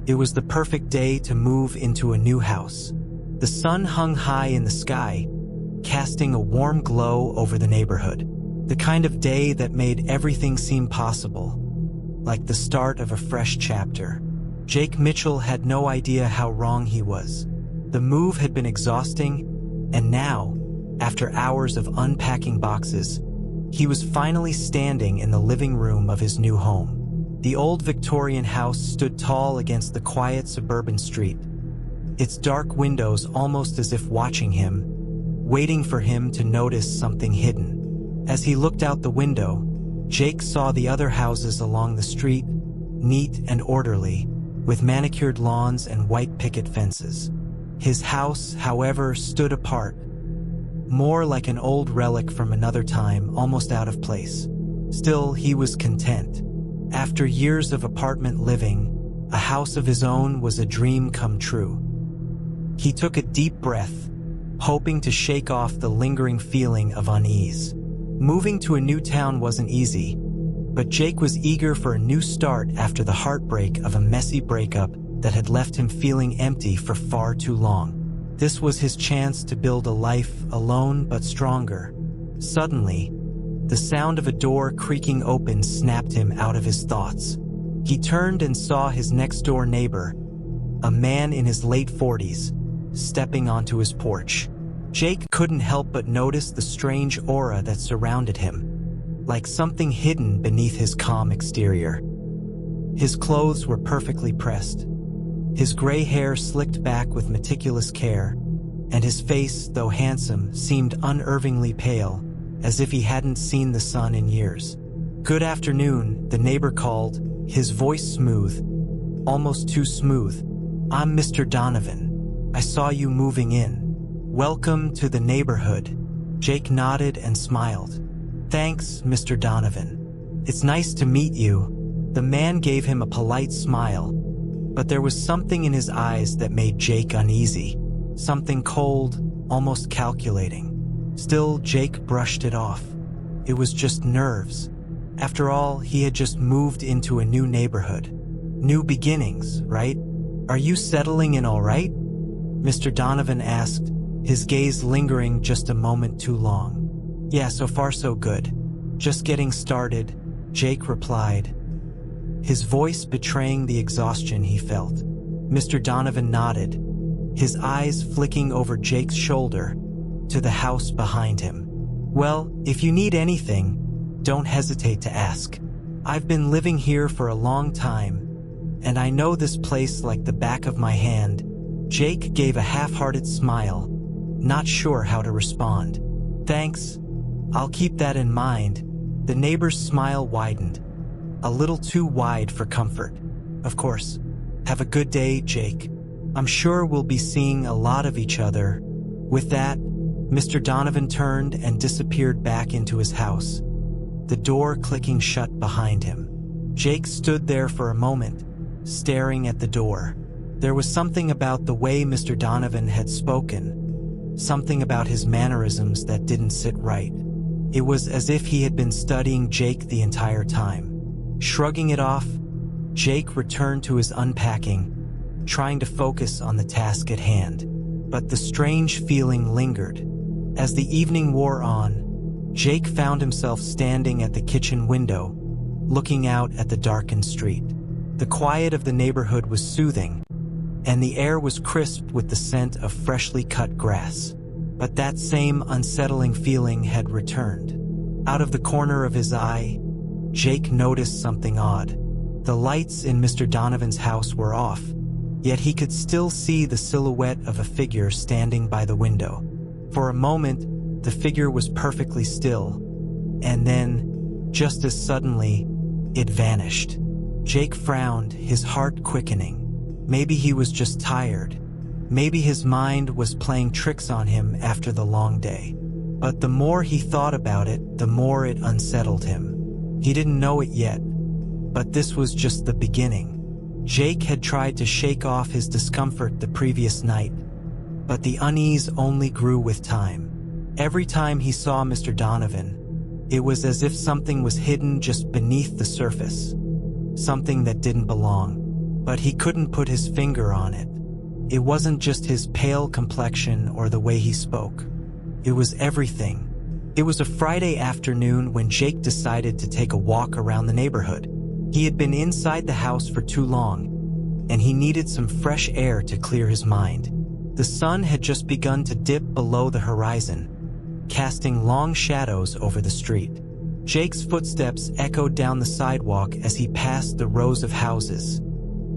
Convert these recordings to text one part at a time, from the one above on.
It was the perfect day to move into a new house. The sun hung high in the sky, casting a warm glow over the neighborhood. The kind of day that made everything seem possible, like the start of a fresh chapter. Jake Mitchell had no idea how wrong he was. The move had been exhausting, and now, after hours of unpacking boxes, he was finally standing in the living room of his new home. The old Victorian house stood tall against the quiet suburban street, its dark windows almost as if watching him, waiting for him to notice something hidden. As he looked out the window, Jake saw the other houses along the street, neat and orderly, with manicured lawns and white picket fences. His house, however, stood apart, more like an old relic from another time, almost out of place. Still, he was content. After years of apartment living, a house of his own was a dream come true. He took a deep breath, hoping to shake off the lingering feeling of unease. Moving to a new town wasn't easy, but Jake was eager for a new start after the heartbreak of a messy breakup that had left him feeling empty for far too long. This was his chance to build a life alone but stronger. Suddenly, the sound of a door creaking open snapped him out of his thoughts. He turned and saw his next-door neighbor, a man in his late 40s, stepping onto his porch. Jake couldn't help but notice the strange aura that surrounded him, like something hidden beneath his calm exterior. His clothes were perfectly pressed, his gray hair slicked back with meticulous care, and his face, though handsome, seemed unnervingly pale, as if he hadn't seen the sun in years. "Good afternoon," the neighbor called, his voice smooth, almost too smooth. "I'm Mr. Donovan. I saw you moving in. Welcome to the neighborhood." Jake nodded and smiled. "Thanks, Mr. Donovan. It's nice to meet you." The man gave him a polite smile, but there was something in his eyes that made Jake uneasy. Something cold, almost calculating. Still, Jake brushed it off. It was just nerves. After all, he had just moved into a new neighborhood. New beginnings, right? "Are you settling in all right?" Mr. Donovan asked, his gaze lingering just a moment too long. "Yeah, so far so good. Just getting started," Jake replied, his voice betraying the exhaustion he felt. Mr. Donovan nodded, his eyes flicking over Jake's shoulder to the house behind him. "Well, if you need anything, don't hesitate to ask. I've been living here for a long time, and I know this place like the back of my hand." Jake gave a half-hearted smile, not sure how to respond. "Thanks. I'll keep that in mind." The neighbor's smile widened, a little too wide for comfort. "Of course. Have a good day, Jake. I'm sure we'll be seeing a lot of each other." With that, Mr. Donovan turned and disappeared back into his house, the door clicking shut behind him. Jake stood there for a moment, staring at the door. There was something about the way Mr. Donovan had spoken, something about his mannerisms that didn't sit right. It was as if he had been studying Jake the entire time. Shrugging it off, Jake returned to his unpacking, trying to focus on the task at hand. But the strange feeling lingered. As the evening wore on, Jake found himself standing at the kitchen window, looking out at the darkened street. The quiet of the neighborhood was soothing, and the air was crisp with the scent of freshly cut grass. But that same unsettling feeling had returned. Out of the corner of his eye, Jake noticed something odd. The lights in Mr. Donovan's house were off, yet he could still see the silhouette of a figure standing by the window. For a moment, the figure was perfectly still, and then, just as suddenly, it vanished. Jake frowned, his heart quickening. Maybe he was just tired. Maybe his mind was playing tricks on him after the long day. But the more he thought about it, the more it unsettled him. He didn't know it yet, but this was just the beginning. Jake had tried to shake off his discomfort the previous night, but the unease only grew with time. Every time he saw Mr. Donovan, it was as if something was hidden just beneath the surface, something that didn't belong. but he couldn't put his finger on it. It wasn't just his pale complexion or the way he spoke. It was everything. It was a Friday afternoon when Jake decided to take a walk around the neighborhood. He had been inside the house for too long, and he needed some fresh air to clear his mind. The sun had just begun to dip below the horizon, casting long shadows over the street. Jake's footsteps echoed down the sidewalk as he passed the rows of houses,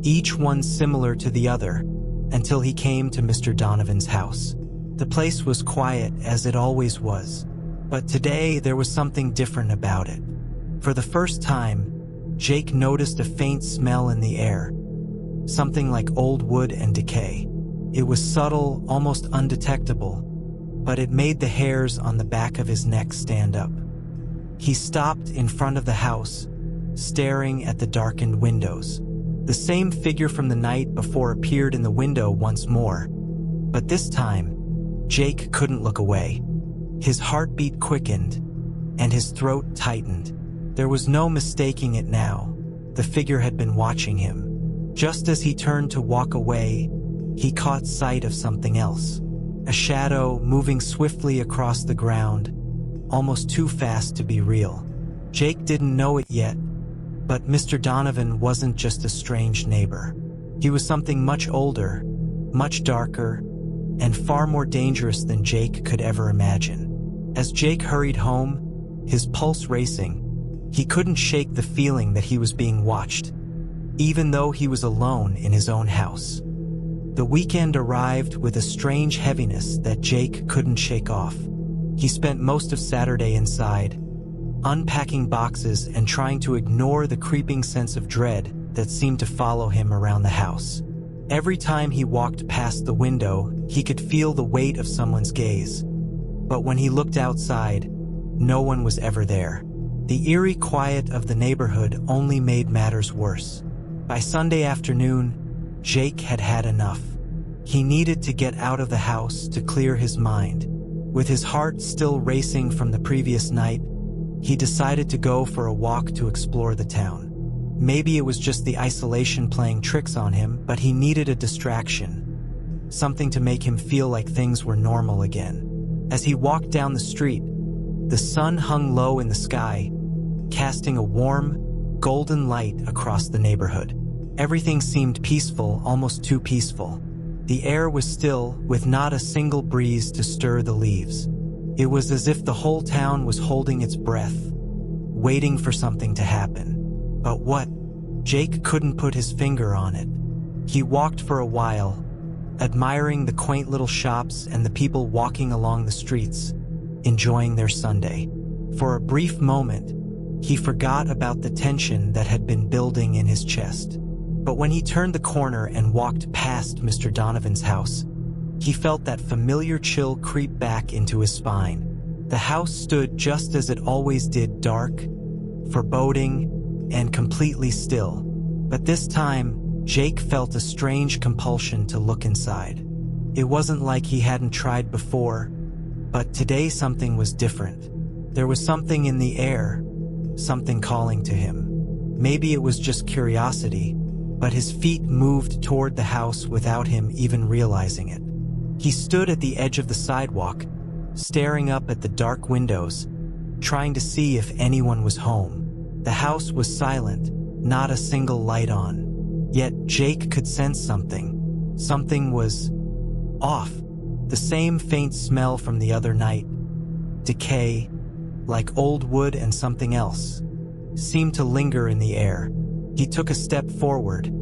each one similar to the other, until he came to Mr. Donovan's house. The place was quiet as it always was, but today there was something different about it. For the first time, Jake noticed a faint smell in the air, something like old wood and decay. It was subtle, almost undetectable, but it made the hairs on the back of his neck stand up. He stopped in front of the house, staring at the darkened windows. The same figure from the night before appeared in the window once more, but this time, Jake couldn't look away. His heartbeat quickened, and his throat tightened. There was no mistaking it now. The figure had been watching him. Just as he turned to walk away, he caught sight of something else. A shadow moving swiftly across the ground, almost too fast to be real. Jake didn't know it yet, but Mr. Donovan wasn't just a strange neighbor. He was something much older, much darker, and far more dangerous than Jake could ever imagine. As Jake hurried home, his pulse racing, he couldn't shake the feeling that he was being watched, even though he was alone in his own house. The weekend arrived with a strange heaviness that Jake couldn't shake off. He spent most of Saturday inside, unpacking boxes and trying to ignore the creeping sense of dread that seemed to follow him around the house. Every time he walked past the window, he could feel the weight of someone's gaze. But when he looked outside, no one was ever there. The eerie quiet of the neighborhood only made matters worse. By Sunday afternoon, Jake had had enough. He needed to get out of the house to clear his mind. With his heart still racing from the previous night, he decided to go for a walk to explore the town. Maybe it was just the isolation playing tricks on him, but he needed a distraction, something to make him feel like things were normal again. As he walked down the street, the sun hung low in the sky, casting a warm, golden light across the neighborhood. Everything seemed peaceful, almost too peaceful. The air was still, with not a single breeze to stir the leaves. It was as if the whole town was holding its breath, waiting for something to happen. But what? Jake couldn't put his finger on it. He walked for a while, admiring the quaint little shops and the people walking along the streets, enjoying their Sunday. For a brief moment, he forgot about the tension that had been building in his chest. But when he turned the corner and walked past Mr. Donovan's house, he felt that familiar chill creep back into his spine. The house stood just as it always did, dark, foreboding, and completely still. But this time, Jake felt a strange compulsion to look inside. It wasn't like he hadn't tried before, but today something was different. There was something in the air, something calling to him. Maybe it was just curiosity, but his feet moved toward the house without him even realizing it. He stood at the edge of the sidewalk, staring up at the dark windows, trying to see if anyone was home. The house was silent, not a single light on. Yet Jake could sense something. Something was off. The same faint smell from the other night, decay, like old wood and something else, seemed to linger in the air. He took a step forward,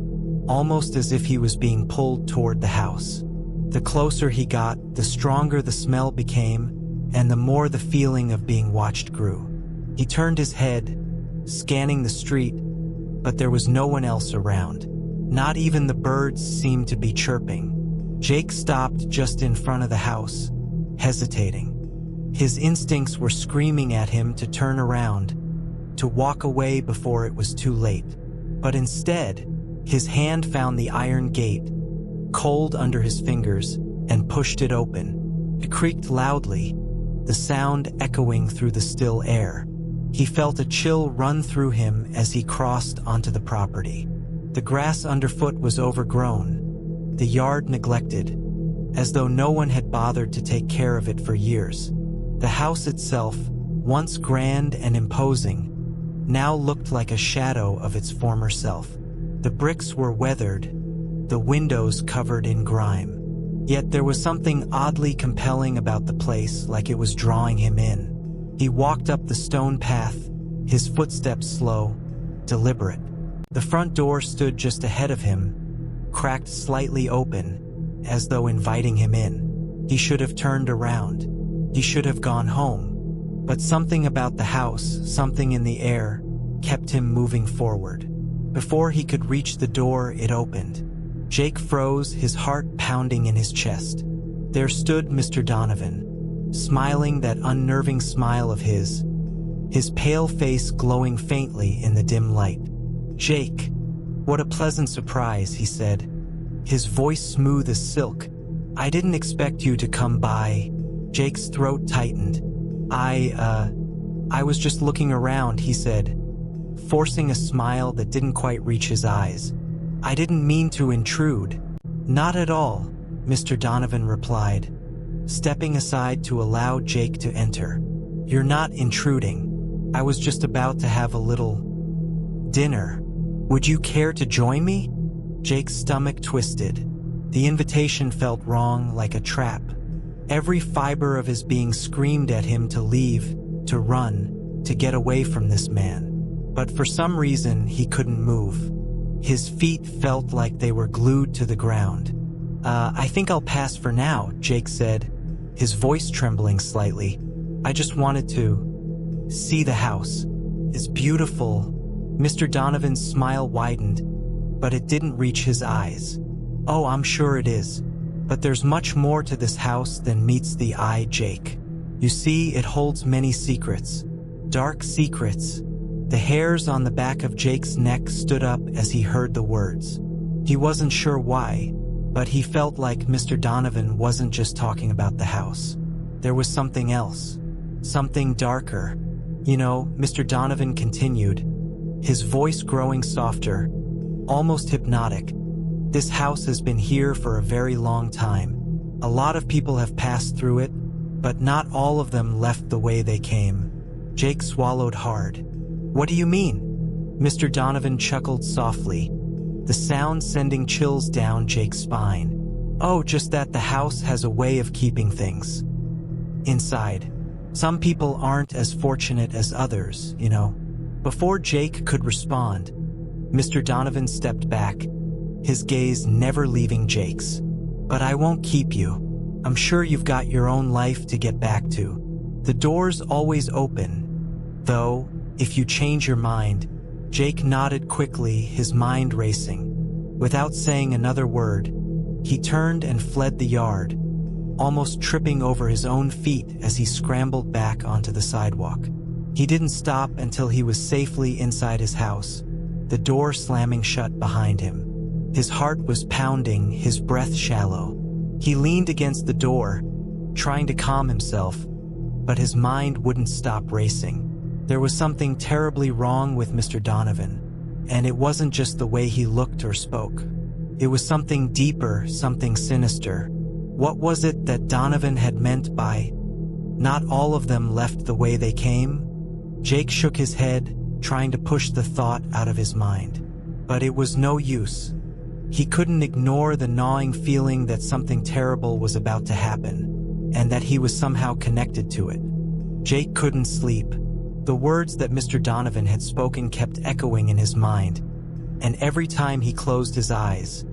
almost as if he was being pulled toward the house. The closer he got, the stronger the smell became, and the more the feeling of being watched grew. He turned his head, scanning the street, but there was no one else around. Not even the birds seemed to be chirping. Jake stopped just in front of the house, hesitating. His instincts were screaming at him to turn around, to walk away before it was too late. But instead, his hand found the iron gate, cold under his fingers, and pushed it open. It creaked loudly, the sound echoing through the still air. He felt a chill run through him as he crossed onto the property. The grass underfoot was overgrown, the yard neglected, as though no one had bothered to take care of it for years. The house itself, once grand and imposing, now looked like a shadow of its former self. The bricks were weathered, the windows covered in grime. Yet there was something oddly compelling about the place, like it was drawing him in. He walked up the stone path, his footsteps slow, deliberate. The front door stood just ahead of him, cracked slightly open, as though inviting him in. He should have turned around. He should have gone home. But something about the house, something in the air, kept him moving forward. Before he could reach the door, it opened. Jake froze, his heart pounding in his chest. There stood Mr. Donovan, smiling that unnerving smile of his pale face glowing faintly in the dim light. "Jake, what a pleasant surprise," he said, his voice smooth as silk. "I didn't expect you to come by." Jake's throat tightened. I was just looking around," he said, forcing a smile that didn't quite reach his eyes. "I didn't mean to intrude." "Not at all," Mr. Donovan replied, stepping aside to allow Jake to enter. "You're not intruding. I was just about to have a little dinner. Would you care to join me?" Jake's stomach twisted. The invitation felt wrong, like a trap. Every fiber of his being screamed at him to leave, to run, to get away from this man. But for some reason, he couldn't move. His feet felt like they were glued to the ground. I think I'll pass for now," Jake said, his voice trembling slightly. "I just wanted to see the house. It's beautiful." Mr. Donovan's smile widened, but it didn't reach his eyes. "Oh, I'm sure it is. But there's much more to this house than meets the eye, Jake. You see, it holds many secrets. Dark secrets." The hairs on the back of Jake's neck stood up as he heard the words. He wasn't sure why, but he felt like Mr. Donovan wasn't just talking about the house. There was something else. Something darker. "You know," Mr. Donovan continued, his voice growing softer, almost hypnotic, "this house has been here for a very long time. A lot of people have passed through it, but not all of them left the way they came." Jake swallowed hard. "What do you mean?" Mr. Donovan chuckled softly, the sound sending chills down Jake's spine. "Oh, just that the house has a way of keeping things inside. Some people aren't as fortunate as others, you know." Before Jake could respond, Mr. Donovan stepped back, his gaze never leaving Jake's. "But I won't keep you. I'm sure you've got your own life to get back to. The door's always open, though, if you change your mind." Jake nodded quickly, his mind racing. Without saying another word, he turned and fled the yard, almost tripping over his own feet as he scrambled back onto the sidewalk. He didn't stop until he was safely inside his house, the door slamming shut behind him. His heart was pounding, his breath shallow. He leaned against the door, trying to calm himself, but his mind wouldn't stop racing. There was something terribly wrong with Mr. Donovan, and it wasn't just the way he looked or spoke. It was something deeper, something sinister. What was it that Donovan had meant by, "Not all of them left the way they came"? Jake shook his head, trying to push the thought out of his mind. But it was no use. He couldn't ignore the gnawing feeling that something terrible was about to happen, and that he was somehow connected to it. Jake couldn't sleep. The words that Mr. Donovan had spoken kept echoing in his mind, and every time he closed his eyes,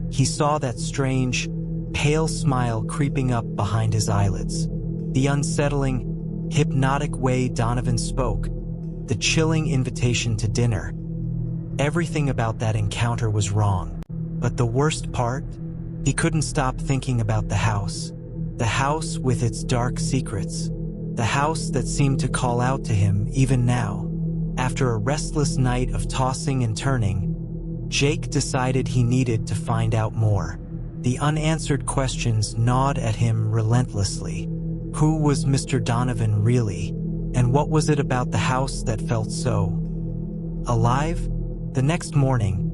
he saw that strange, pale smile creeping up behind his eyelids. The unsettling, hypnotic way Donovan spoke, the chilling invitation to dinner. Everything about that encounter was wrong. But the worst part? He couldn't stop thinking about the house. The house with its dark secrets. The house that seemed to call out to him even now. After a restless night of tossing and turning, Jake decided he needed to find out more. The unanswered questions gnawed at him relentlessly. Who was Mr. Donovan really? And what was it about the house that felt so alive? The next morning,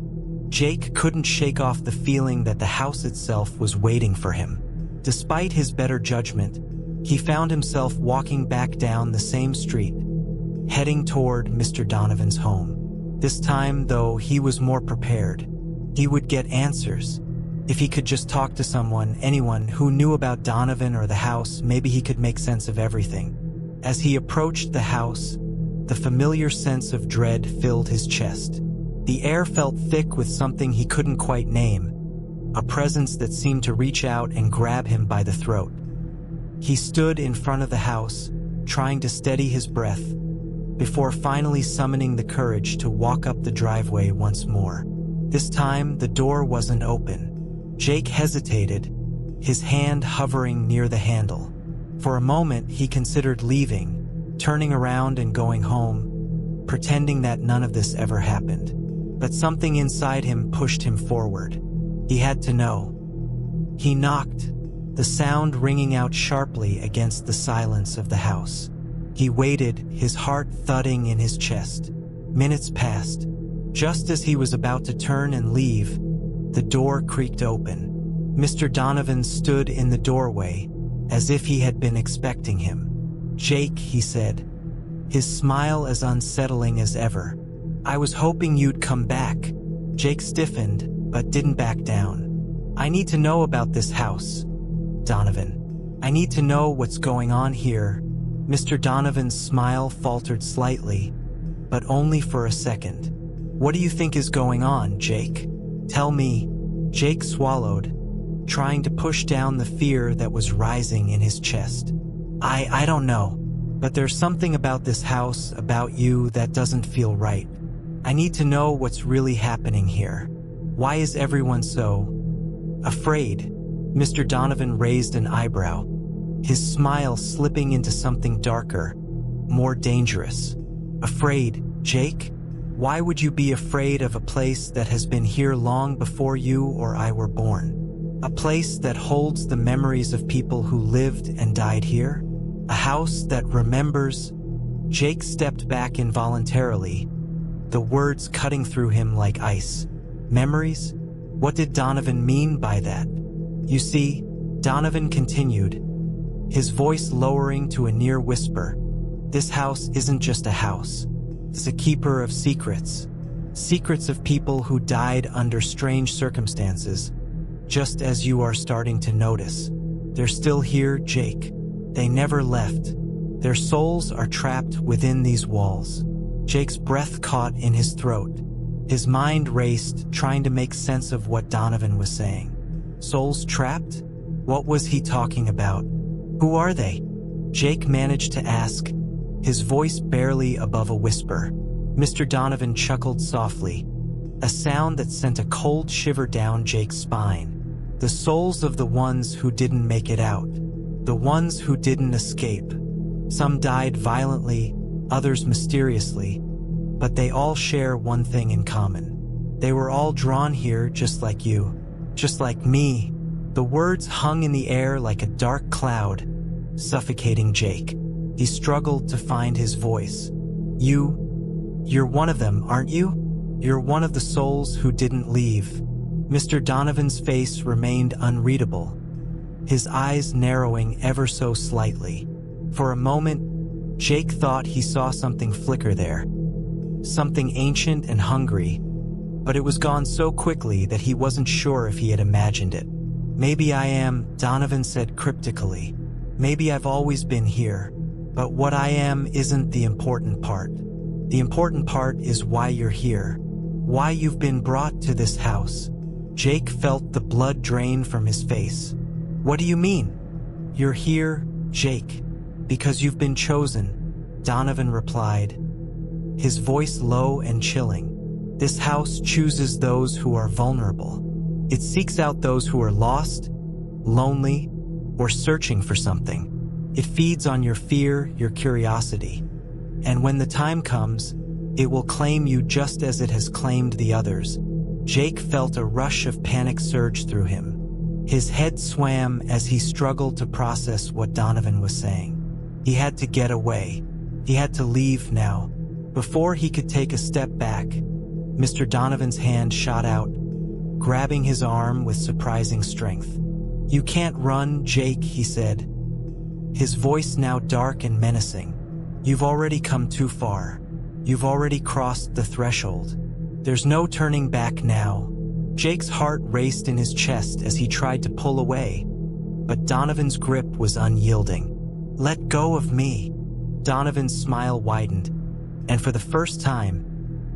Jake couldn't shake off the feeling that the house itself was waiting for him. Despite his better judgment, he found himself walking back down the same street, heading toward Mr. Donovan's home. This time, though, he was more prepared. He would get answers. If he could just talk to someone, anyone who knew about Donovan or the house, maybe he could make sense of everything. As he approached the house, the familiar sense of dread filled his chest. The air felt thick with something he couldn't quite name, a presence that seemed to reach out and grab him by the throat. He stood in front of the house, trying to steady his breath, before finally summoning the courage to walk up the driveway once more. This time, the door wasn't open. Jake hesitated, his hand hovering near the handle. For a moment, he considered leaving, turning around and going home, pretending that none of this ever happened. But something inside him pushed him forward. He had to know. He knocked, the sound ringing out sharply against the silence of the house. He waited, his heart thudding in his chest. Minutes passed. Just as he was about to turn and leave, the door creaked open. Mr. Donovan stood in the doorway, as if he had been expecting him. "Jake," he said, his smile as unsettling as ever. "I was hoping you'd come back." Jake stiffened, but didn't back down. "I need to know about this house, Donovan. I need to know what's going on here." Mr. Donovan's smile faltered slightly, but only for a second. "What do you think is going on, Jake? Tell me." Jake swallowed, trying to push down the fear that was rising in his chest. I don't know, but there's something about this house, about you, that doesn't feel right. I need to know what's really happening here. Why is everyone so afraid?" Mr. Donovan raised an eyebrow, his smile slipping into something darker, more dangerous. "Afraid, Jake? Why would you be afraid of a place that has been here long before you or I were born? A place that holds the memories of people who lived and died here? A house that remembers?" Jake stepped back involuntarily, the words cutting through him like ice. Memories? What did Donovan mean by that? "You see," Donovan continued, his voice lowering to a near whisper, "this house isn't just a house. It's a keeper of secrets. Secrets of people who died under strange circumstances, just as you are starting to notice. They're still here, Jake. They never left. Their souls are trapped within these walls." Jake's breath caught in his throat. His mind raced, trying to make sense of what Donovan was saying. Souls trapped? What was he talking about? Who are they? Jake managed to ask, his voice barely above a whisper. Mr. Donovan chuckled softly, a sound that sent a cold shiver down Jake's spine. "The souls of the ones who didn't make it out. The ones who didn't escape. Some died violently, others mysteriously, but they all share one thing in common. They were all drawn here just like you, just like me." The words hung in the air like a dark cloud, suffocating Jake. He struggled to find his voice. You're one of them, aren't you? You're one of the souls who didn't leave." Mr. Donovan's face remained unreadable, his eyes narrowing ever so slightly. For a moment, Jake thought he saw something flicker there, something ancient and hungry, but it was gone so quickly that he wasn't sure if he had imagined it. "Maybe I am," Donovan said cryptically. "Maybe I've always been here, but what I am isn't the important part. The important part is why you're here, why you've been brought to this house." Jake felt the blood drain from his face. "What do you mean?" "You're here, Jake, because you've been chosen," Donovan replied, his voice low and chilling. "This house chooses those who are vulnerable. It seeks out those who are lost, lonely, or searching for something. It feeds on your fear, your curiosity. And when the time comes, it will claim you just as it has claimed the others." Jake felt a rush of panic surge through him. His head swam as he struggled to process what Donovan was saying. He had to get away. He had to leave now. Before he could take a step back, Mr. Donovan's hand shot out, grabbing his arm with surprising strength. "You can't run, Jake," he said, his voice now dark and menacing. "You've already come too far. You've already crossed the threshold. There's no turning back now." Jake's heart raced in his chest as he tried to pull away, but Donovan's grip was unyielding. "Let go of me." Donovan's smile widened, and for the first time,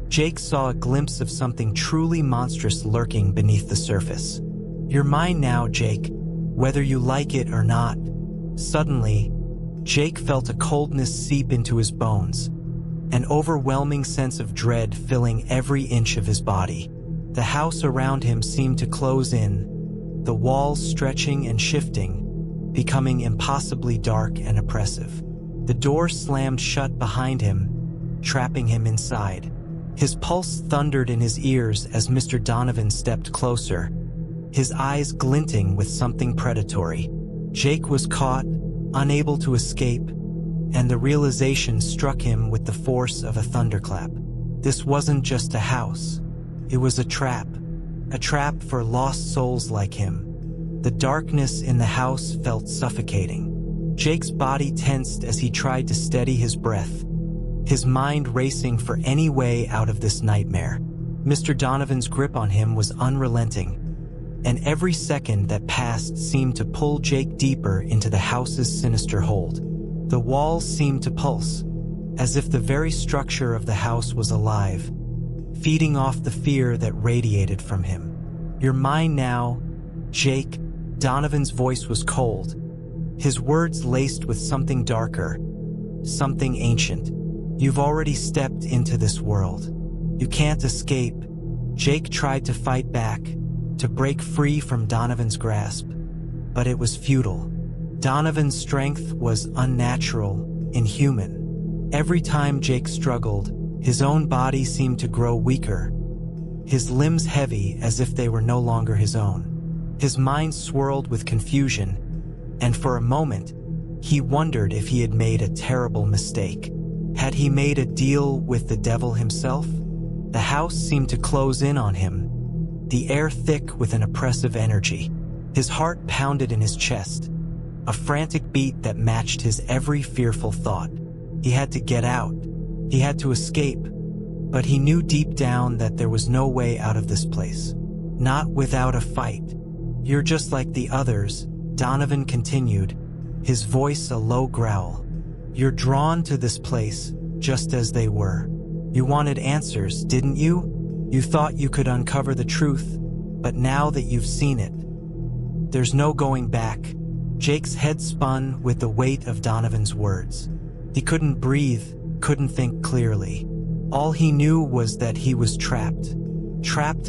Jake saw a glimpse of something truly monstrous lurking beneath the surface. "You're mine now, Jake, whether you like it or not." Suddenly, Jake felt a coldness seep into his bones, an overwhelming sense of dread filling every inch of his body. The house around him seemed to close in, the walls stretching and shifting, becoming impossibly dark and oppressive. The door slammed shut behind him, trapping him inside. His pulse thundered in his ears as Mr. Donovan stepped closer, his eyes glinting with something predatory. Jake was caught, unable to escape, and the realization struck him with the force of a thunderclap. This wasn't just a house. It was a trap for lost souls like him. The darkness in the house felt suffocating. Jake's body tensed as he tried to steady his breath, his mind racing for any way out of this nightmare. Mr. Donovan's grip on him was unrelenting, and every second that passed seemed to pull Jake deeper into the house's sinister hold. The walls seemed to pulse, as if the very structure of the house was alive, feeding off the fear that radiated from him. "You're mine now, Jake." Donovan's voice was cold, his words laced with something darker, something ancient. "You've already stepped into this world. You can't escape." Jake tried to fight back, to break free from Donovan's grasp, but it was futile. Donovan's strength was unnatural, inhuman. Every time Jake struggled, his own body seemed to grow weaker, his limbs heavy as if they were no longer his own. His mind swirled with confusion, and for a moment, he wondered if he had made a terrible mistake. Had he made a deal with the devil himself? The house seemed to close in on him, the air thick with an oppressive energy. His heart pounded in his chest, a frantic beat that matched his every fearful thought. He had to get out. He had to escape, but he knew deep down that there was no way out of this place. Not without a fight. "You're just like the others," Donovan continued, his voice a low growl. "You're drawn to this place, just as they were. You wanted answers, didn't you? You thought you could uncover the truth, but now that you've seen it, there's no going back." Jake's head spun with the weight of Donovan's words. He couldn't breathe, couldn't think clearly. All he knew was that he was trapped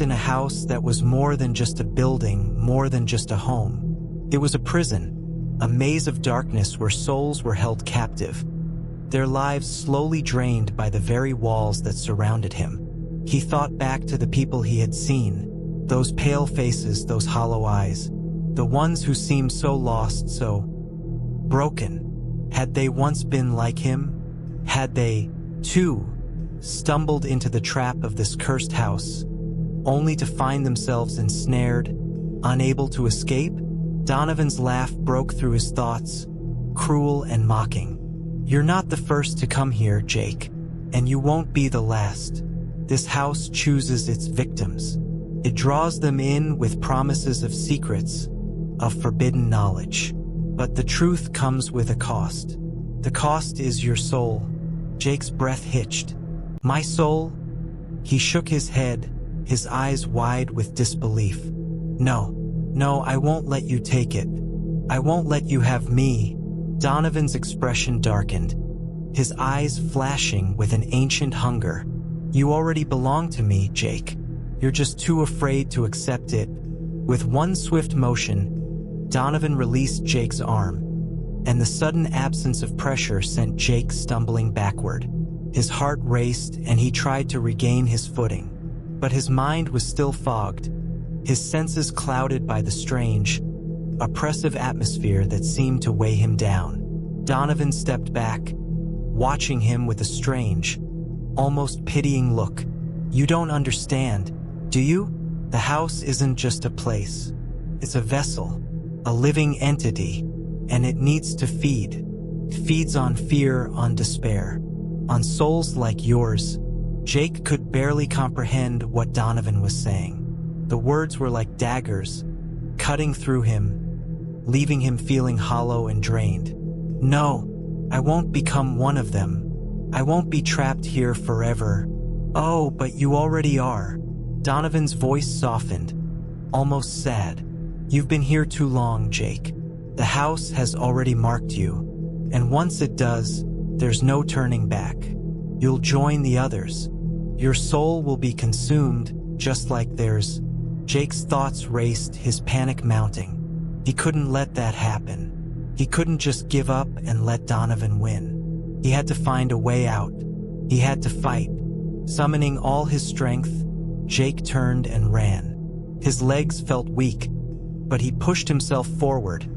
in a house that was more than just a building, more than just a home. It was a prison, a maze of darkness where souls were held captive, their lives slowly drained by the very walls that surrounded him. He thought back to the people he had seen, those pale faces, those hollow eyes, the ones who seemed so lost, so broken. Had they once been like him? Had they, too, stumbled into the trap of this cursed house, only to find themselves ensnared, unable to escape? Donovan's laugh broke through his thoughts, cruel and mocking. "You're not the first to come here, Jake, and you won't be the last. This house chooses its victims. It draws them in with promises of secrets, of forbidden knowledge. But the truth comes with a cost. The cost is your soul." Jake's breath hitched. "My soul?" He shook his head, his eyes wide with disbelief. No, I won't let you take it. I won't let you have me." Donovan's expression darkened, his eyes flashing with an ancient hunger. "You already belong to me, Jake. You're just too afraid to accept it." With one swift motion, Donovan released Jake's arm, and the sudden absence of pressure sent Jake stumbling backward. His heart raced and he tried to regain his footing, but his mind was still fogged, his senses clouded by the strange, oppressive atmosphere that seemed to weigh him down. Donovan stepped back, watching him with a strange, almost pitying look. "You don't understand, do you?" The house isn't just a place. It's a vessel, a living entity, and it needs to feed. It feeds on fear, on despair, on souls like yours. Jake could barely comprehend what Donovan was saying. The words were like daggers, cutting through him, leaving him feeling hollow and drained. No, I won't become one of them. I won't be trapped here forever. Oh, but you already are. Donovan's voice softened, almost sad. You've been here too long, Jake. The house has already marked you, and once it does, there's no turning back. You'll join the others. Your soul will be consumed, just like theirs. Jake's thoughts raced, his panic mounting. He couldn't let that happen. He couldn't just give up and let Donovan win. He had to find a way out. He had to fight. Summoning all his strength, Jake turned and ran. His legs felt weak, but he pushed himself forward,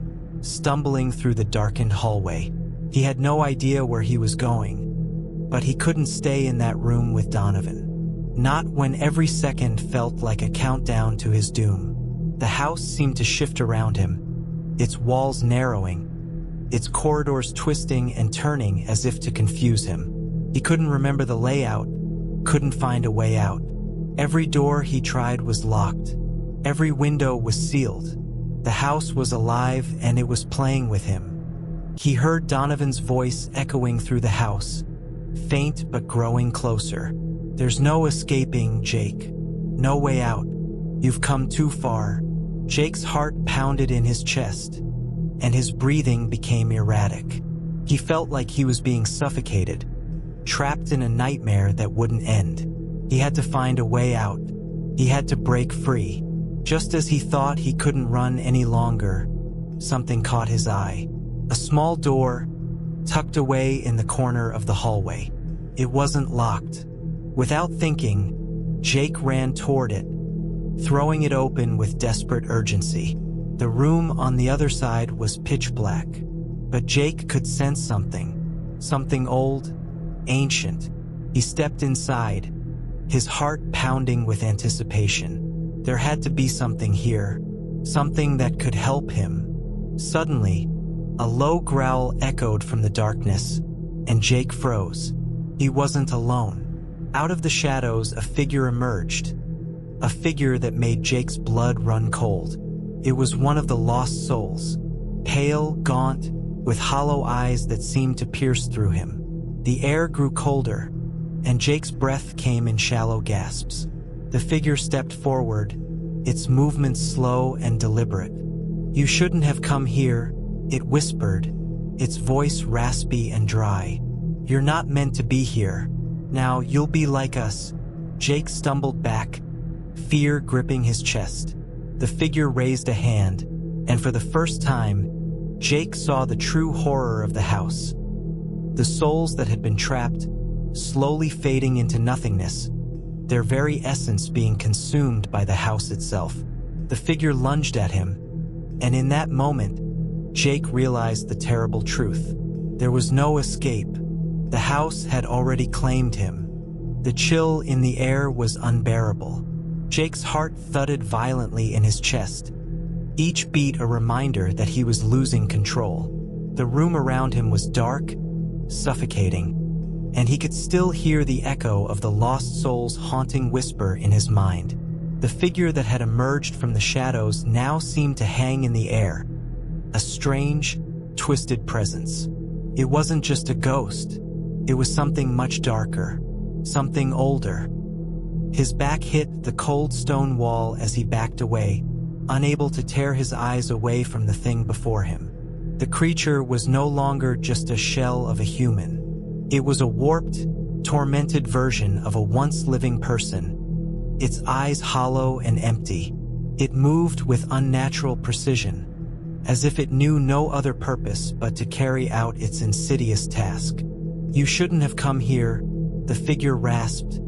stumbling through the darkened hallway. He had no idea where he was going, but he couldn't stay in that room with Donovan. Not when every second felt like a countdown to his doom. The house seemed to shift around him, its walls narrowing, its corridors twisting and turning as if to confuse him. He couldn't remember the layout, couldn't find a way out. Every door he tried was locked. Every window was sealed. The house was alive and it was playing with him. He heard Donovan's voice echoing through the house, faint but growing closer. There's no escaping, Jake. No way out. You've come too far. Jake's heart pounded in his chest, and his breathing became erratic. He felt like he was being suffocated, trapped in a nightmare that wouldn't end. He had to find a way out. He had to break free. Just as he thought he couldn't run any longer, something caught his eye. A small door, tucked away in the corner of the hallway. It wasn't locked. Without thinking, Jake ran toward it, throwing it open with desperate urgency. The room on the other side was pitch black, but Jake could sense something old, ancient. He stepped inside, his heart pounding with anticipation. There had to be something here, something that could help him. Suddenly, a low growl echoed from the darkness, and Jake froze. He wasn't alone. Out of the shadows, a figure emerged, a figure that made Jake's blood run cold. It was one of the lost souls, pale, gaunt, with hollow eyes that seemed to pierce through him. The air grew colder, and Jake's breath came in shallow gasps. The figure stepped forward, its movements slow and deliberate. "You shouldn't have come here," it whispered, its voice raspy and dry. "You're not meant to be here. Now you'll be like us." Jake stumbled back, fear gripping his chest. The figure raised a hand, and for the first time, Jake saw the true horror of the house. The souls that had been trapped, slowly fading into nothingness, their very essence being consumed by the house itself. The figure lunged at him, and in that moment, Jake realized the terrible truth. There was no escape. The house had already claimed him. The chill in the air was unbearable. Jake's heart thudded violently in his chest, each beat a reminder that he was losing control. The room around him was dark, suffocating, and he could still hear the echo of the lost soul's haunting whisper in his mind. The figure that had emerged from the shadows now seemed to hang in the air, a strange, twisted presence. It wasn't just a ghost. It was something much darker, something older. His back hit the cold stone wall as he backed away, unable to tear his eyes away from the thing before him. The creature was no longer just a shell of a human. It was a warped, tormented version of a once living person, its eyes hollow and empty. It moved with unnatural precision, as if it knew no other purpose but to carry out its insidious task. "You shouldn't have come here," the figure rasped,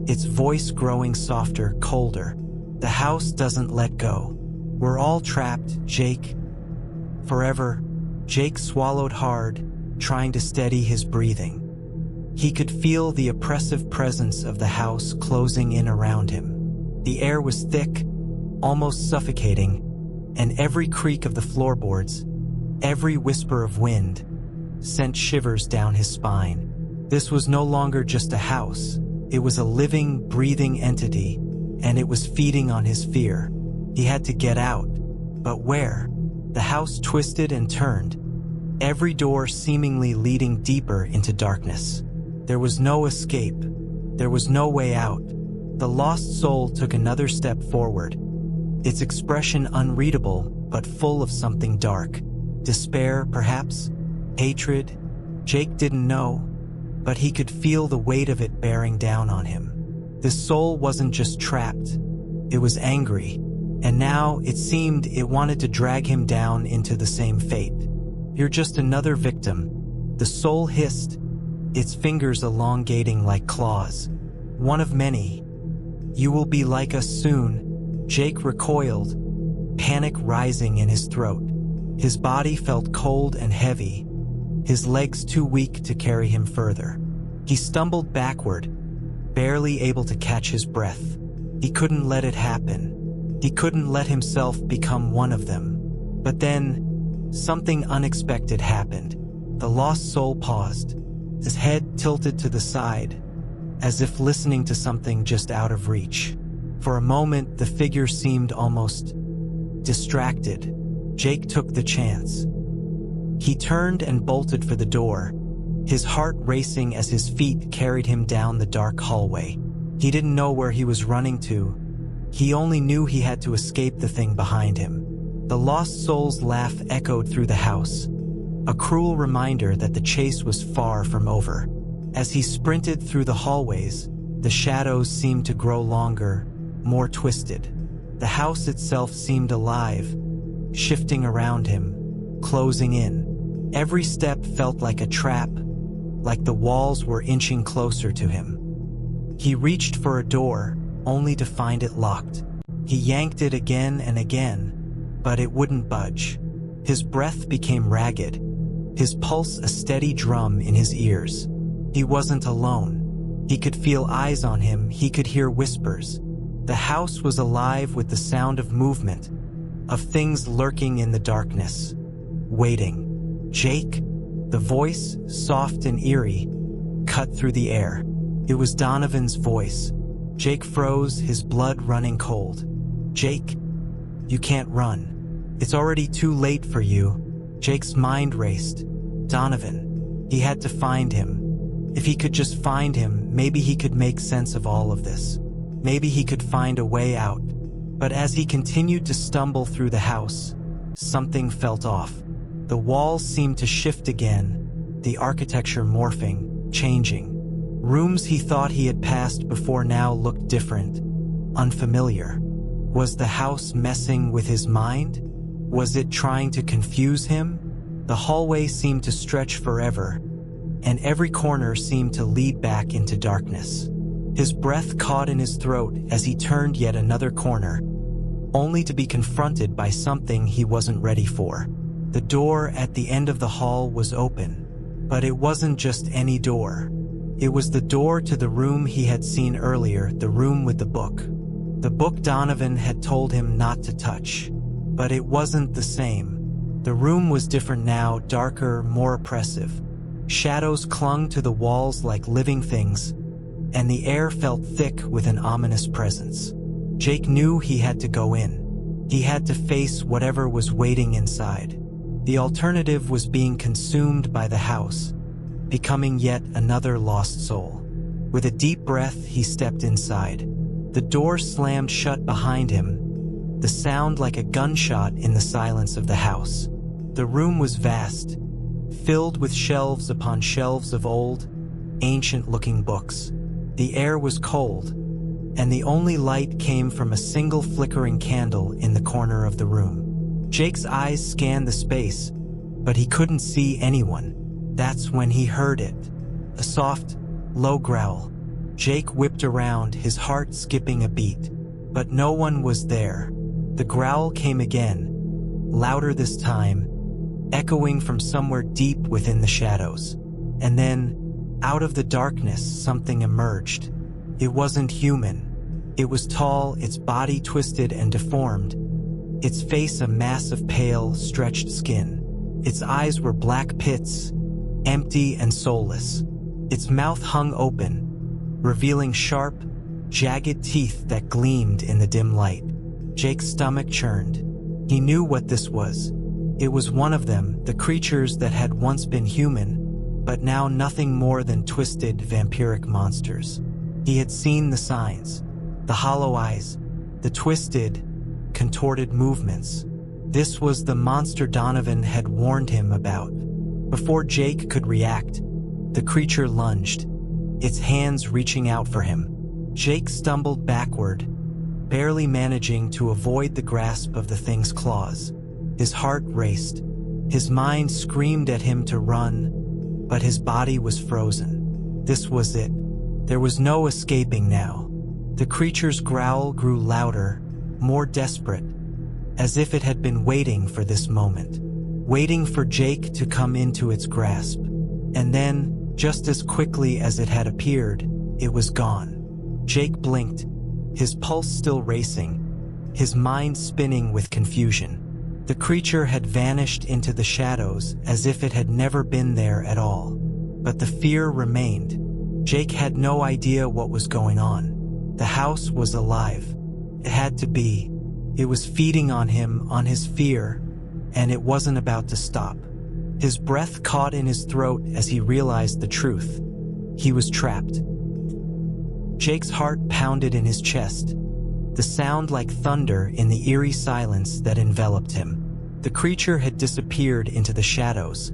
its voice growing softer, colder. "The house doesn't let go. We're all trapped, Jake. Forever." Jake swallowed hard, trying to steady his breathing. He could feel the oppressive presence of the house closing in around him. The air was thick, almost suffocating, and every creak of the floorboards, every whisper of wind, sent shivers down his spine. This was no longer just a house. It was a living, breathing entity, and it was feeding on his fear. He had to get out. But where? The house twisted and turned, every door seemingly leading deeper into darkness. There was no escape. There was no way out. The lost soul took another step forward, its expression unreadable but full of something dark. Despair, perhaps? Hatred? Jake didn't know, but he could feel the weight of it bearing down on him. This soul wasn't just trapped, it was angry, and now it seemed it wanted to drag him down into the same fate. You're just another victim, the soul hissed, its fingers elongating like claws. One of many. You will be like us soon. Jake recoiled, panic rising in his throat. His body felt cold and heavy, his legs too weak to carry him further. He stumbled backward, barely able to catch his breath. He couldn't let it happen. He couldn't let himself become one of them. But then, something unexpected happened. The lost soul paused, his head tilted to the side, as if listening to something just out of reach. For a moment, the figure seemed almost distracted. Jake took the chance. He turned and bolted for the door, his heart racing as his feet carried him down the dark hallway. He didn't know where he was running to. He only knew he had to escape the thing behind him. The lost soul's laugh echoed through the house, a cruel reminder that the chase was far from over. As he sprinted through the hallways, the shadows seemed to grow longer, more twisted. The house itself seemed alive, shifting around him, closing in. Every step felt like a trap, like the walls were inching closer to him. He reached for a door, only to find it locked. He yanked it again and again, but it wouldn't budge. His breath became ragged, his pulse a steady drum in his ears. He wasn't alone. He could feel eyes on him, he could hear whispers. The house was alive with the sound of movement, of things lurking in the darkness, waiting. Jake? The voice, soft and eerie, cut through the air. It was Donovan's voice. Jake froze, his blood running cold. Jake, you can't run. It's already too late for you. Jake's mind raced. Donovan. He had to find him. If he could just find him, maybe he could make sense of all of this. Maybe he could find a way out. But as he continued to stumble through the house, something felt off. The walls seemed to shift again, the architecture morphing, changing. Rooms he thought he had passed before now looked different, unfamiliar. Was the house messing with his mind? Was it trying to confuse him? The hallway seemed to stretch forever, and every corner seemed to lead back into darkness. His breath caught in his throat as he turned yet another corner, only to be confronted by something he wasn't ready for. The door at the end of the hall was open, but it wasn't just any door. It was the door to the room he had seen earlier, the room with the book. The book Donovan had told him not to touch. But it wasn't the same. The room was different now, darker, more oppressive. Shadows clung to the walls like living things, and the air felt thick with an ominous presence. Jake knew he had to go in. He had to face whatever was waiting inside. The alternative was being consumed by the house, becoming yet another lost soul. With a deep breath, he stepped inside. The door slammed shut behind him, the sound like a gunshot in the silence of the house. The room was vast, filled with shelves upon shelves of old, ancient-looking books. The air was cold, and the only light came from a single flickering candle in the corner of the room. Jake's eyes scanned the space, but he couldn't see anyone. That's when he heard it. A soft, low growl. Jake whipped around, his heart skipping a beat. But no one was there. The growl came again, louder this time, echoing from somewhere deep within the shadows. And then, out of the darkness, something emerged. It wasn't human. It was tall, its body twisted and deformed, its face a mass of pale, stretched skin. Its eyes were black pits, empty and soulless. Its mouth hung open, revealing sharp, jagged teeth that gleamed in the dim light. Jake's stomach churned. He knew what this was. It was one of them, the creatures that had once been human, but now nothing more than twisted, vampiric monsters. He had seen the signs, the hollow eyes, the twisted, contorted movements. This was the monster Donovan had warned him about. Before Jake could react, the creature lunged, its hands reaching out for him. Jake stumbled backward, barely managing to avoid the grasp of the thing's claws. His heart raced. His mind screamed at him to run, but his body was frozen. This was it. There was no escaping now. The creature's growl grew louder, more desperate, as if it had been waiting for this moment, waiting for Jake to come into its grasp. And then, just as quickly as it had appeared, it was gone. Jake blinked, his pulse still racing, his mind spinning with confusion. The creature had vanished into the shadows as if it had never been there at all. But the fear remained. Jake had no idea what was going on. The house was alive. It had to be. It was feeding on him, on his fear, and it wasn't about to stop. His breath caught in his throat as he realized the truth. He was trapped. Jake's heart pounded in his chest, the sound like thunder in the eerie silence that enveloped him. The creature had disappeared into the shadows,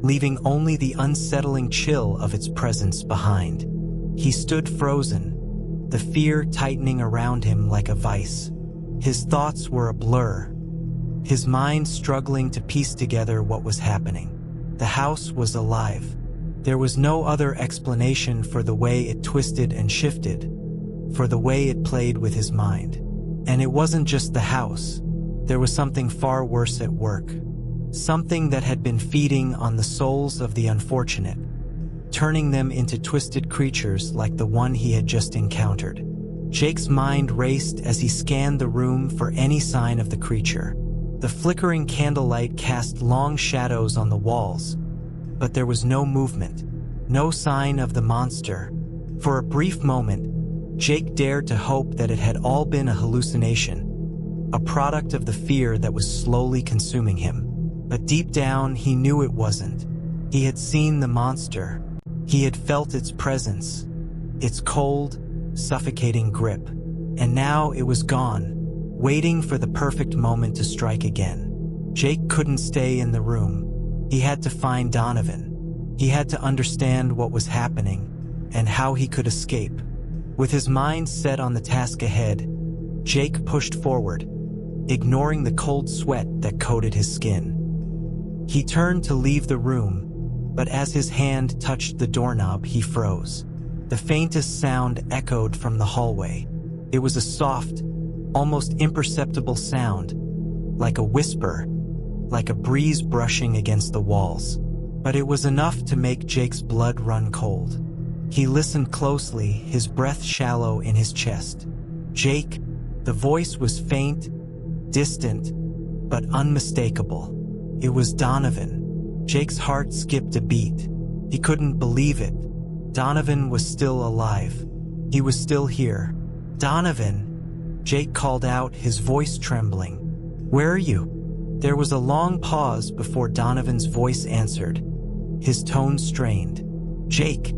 leaving only the unsettling chill of its presence behind. He stood frozen, the fear tightening around him like a vice. His thoughts were a blur, his mind struggling to piece together what was happening. The house was alive. There was no other explanation for the way it twisted and shifted, for the way it played with his mind. And it wasn't just the house. There was something far worse at work. Something that had been feeding on the souls of the unfortunate, turning them into twisted creatures like the one he had just encountered. Jake's mind raced as he scanned the room for any sign of the creature. The flickering candlelight cast long shadows on the walls, but there was no movement, no sign of the monster. For a brief moment, Jake dared to hope that it had all been a hallucination, a product of the fear that was slowly consuming him. But deep down, he knew it wasn't. He had seen the monster. He had felt its presence, its cold, suffocating grip. And now it was gone, waiting for the perfect moment to strike again. Jake couldn't stay in the room. He had to find Donovan. He had to understand what was happening and how he could escape. With his mind set on the task ahead, Jake pushed forward, ignoring the cold sweat that coated his skin. He turned to leave the room, but as his hand touched the doorknob, he froze. The faintest sound echoed from the hallway. It was a soft, almost imperceptible sound, like a whisper, like a breeze brushing against the walls. But it was enough to make Jake's blood run cold. He listened closely, his breath shallow in his chest. Jake, the voice was faint, distant, but unmistakable. It was Donovan. Jake's heart skipped a beat. He couldn't believe it. Donovan was still alive. He was still here. Donovan, Jake called out, his voice trembling. Where are you? There was a long pause before Donovan's voice answered, his tone strained. Jake,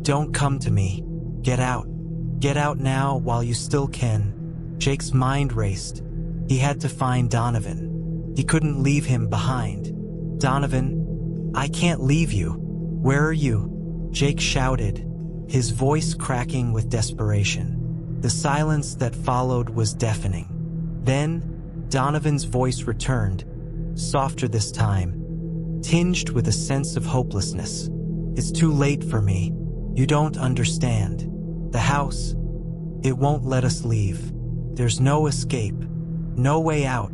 don't come to me. Get out. Get out now while you still can. Jake's mind raced. He had to find Donovan. He couldn't leave him behind. Donovan, I can't leave you. Where are you? Jake shouted, his voice cracking with desperation. The silence that followed was deafening. Then, Donovan's voice returned, softer this time, tinged with a sense of hopelessness. It's too late for me. You don't understand. The house, it won't let us leave. There's no escape, no way out.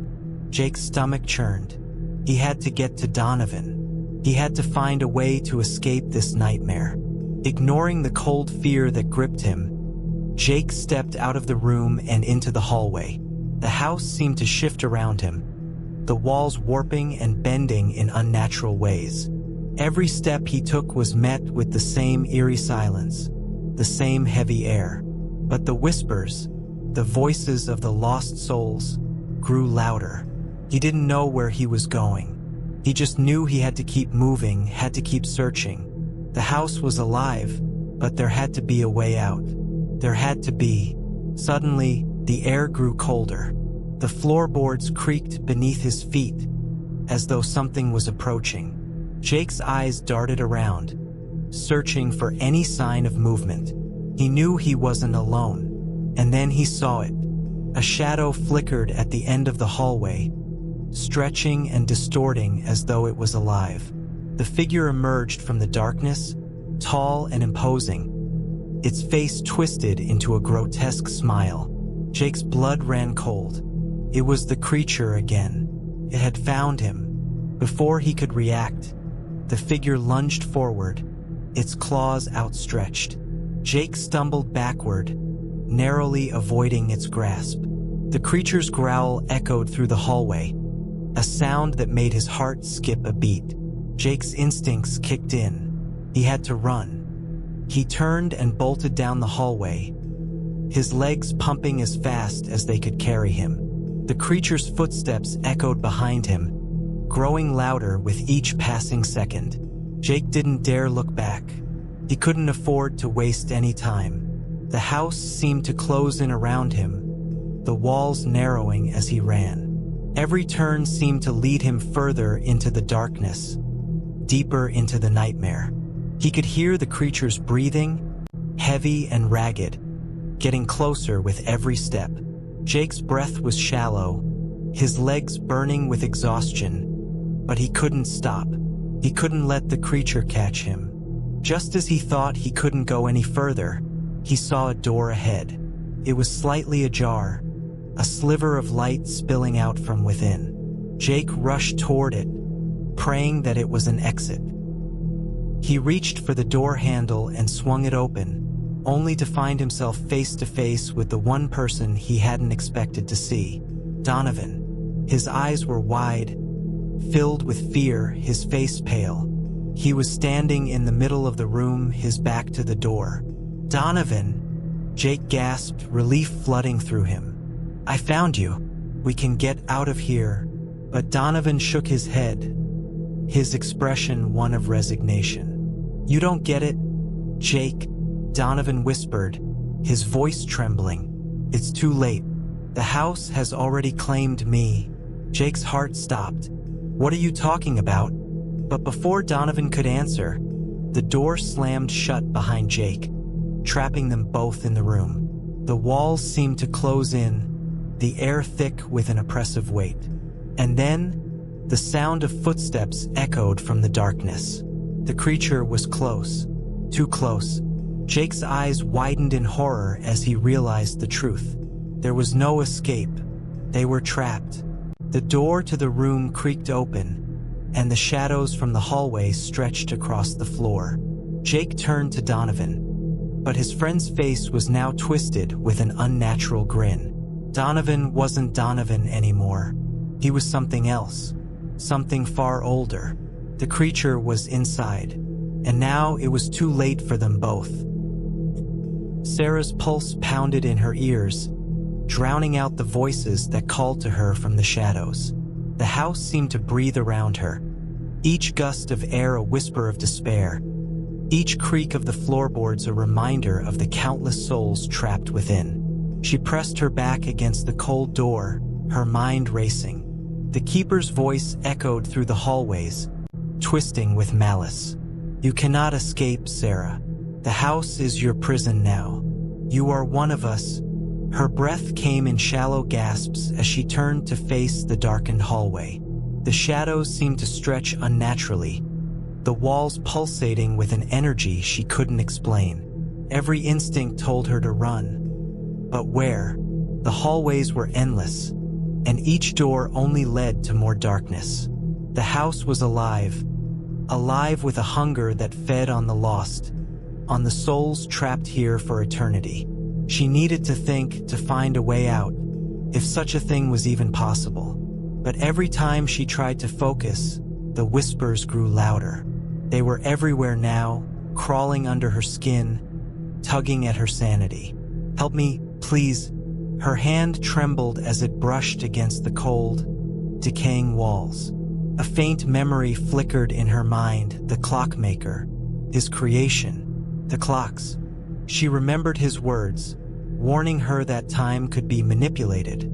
Jake's stomach churned. He had to get to Donovan. He had to find a way to escape this nightmare. Ignoring the cold fear that gripped him, Jake stepped out of the room and into the hallway. The house seemed to shift around him, the walls warping and bending in unnatural ways. Every step he took was met with the same eerie silence, the same heavy air. But the whispers, the voices of the lost souls, grew louder. He didn't know where he was going. He just knew he had to keep moving, had to keep searching. The house was alive, but there had to be a way out. There had to be. Suddenly, the air grew colder. The floorboards creaked beneath his feet, as though something was approaching. Jake's eyes darted around, searching for any sign of movement. He knew he wasn't alone, and then he saw it. A shadow flickered at the end of the hallway, stretching and distorting as though it was alive. The figure emerged from the darkness, tall and imposing, its face twisted into a grotesque smile. Jake's blood ran cold. It was the creature again. It had found him. Before he could react, the figure lunged forward, its claws outstretched. Jake stumbled backward, narrowly avoiding its grasp. The creature's growl echoed through the hallway, a sound that made his heart skip a beat. Jake's instincts kicked in. He had to run. He turned and bolted down the hallway, his legs pumping as fast as they could carry him. The creature's footsteps echoed behind him, growing louder with each passing second. Jake didn't dare look back. He couldn't afford to waste any time. The house seemed to close in around him, the walls narrowing as he ran. Every turn seemed to lead him further into the darkness, deeper into the nightmare. He could hear the creature's breathing, heavy and ragged, getting closer with every step. Jake's breath was shallow, his legs burning with exhaustion, but he couldn't stop. He couldn't let the creature catch him. Just as he thought he couldn't go any further, he saw a door ahead. It was slightly ajar, a sliver of light spilling out from within. Jake rushed toward it, praying that it was an exit. He reached for the door handle and swung it open, only to find himself face to face with the one person he hadn't expected to see, Donovan. His eyes were wide, filled with fear, his face pale. He was standing in the middle of the room, his back to the door. "Donovan!" Jake gasped, relief flooding through him. "I found you. We can get out of here." But Donovan shook his head, his expression one of resignation. "You don't get it, Jake," Donovan whispered, his voice trembling. "It's too late. The house has already claimed me." Jake's heart stopped. "What are you talking about?" But before Donovan could answer, the door slammed shut behind Jake, trapping them both in the room. The walls seemed to close in, the air thick with an oppressive weight. And then, the sound of footsteps echoed from the darkness. The creature was close, too close. Jake's eyes widened in horror as he realized the truth. There was no escape. They were trapped. The door to the room creaked open, and the shadows from the hallway stretched across the floor. Jake turned to Donovan, but his friend's face was now twisted with an unnatural grin. Donovan wasn't Donovan anymore. He was something else, something far older. The creature was inside, and now it was too late for them both. Sarah's pulse pounded in her ears, drowning out the voices that called to her from the shadows. The house seemed to breathe around her, each gust of air a whisper of despair, each creak of the floorboards a reminder of the countless souls trapped within. She pressed her back against the cold door, her mind racing. The keeper's voice echoed through the hallways, twisting with malice. "You cannot escape, Sarah. The house is your prison now. You are one of us." Her breath came in shallow gasps as she turned to face the darkened hallway. The shadows seemed to stretch unnaturally, the walls pulsating with an energy she couldn't explain. Every instinct told her to run. But where? The hallways were endless, and each door only led to more darkness. The house was alive, alive with a hunger that fed on the lost, on the souls trapped here for eternity. She needed to think, to find a way out, if such a thing was even possible. But every time she tried to focus, the whispers grew louder. They were everywhere now, crawling under her skin, tugging at her sanity. "Help me, please." Her hand trembled as it brushed against the cold, decaying walls. A faint memory flickered in her mind, the clockmaker, his creation, the clocks. She remembered his words, warning her that time could be manipulated,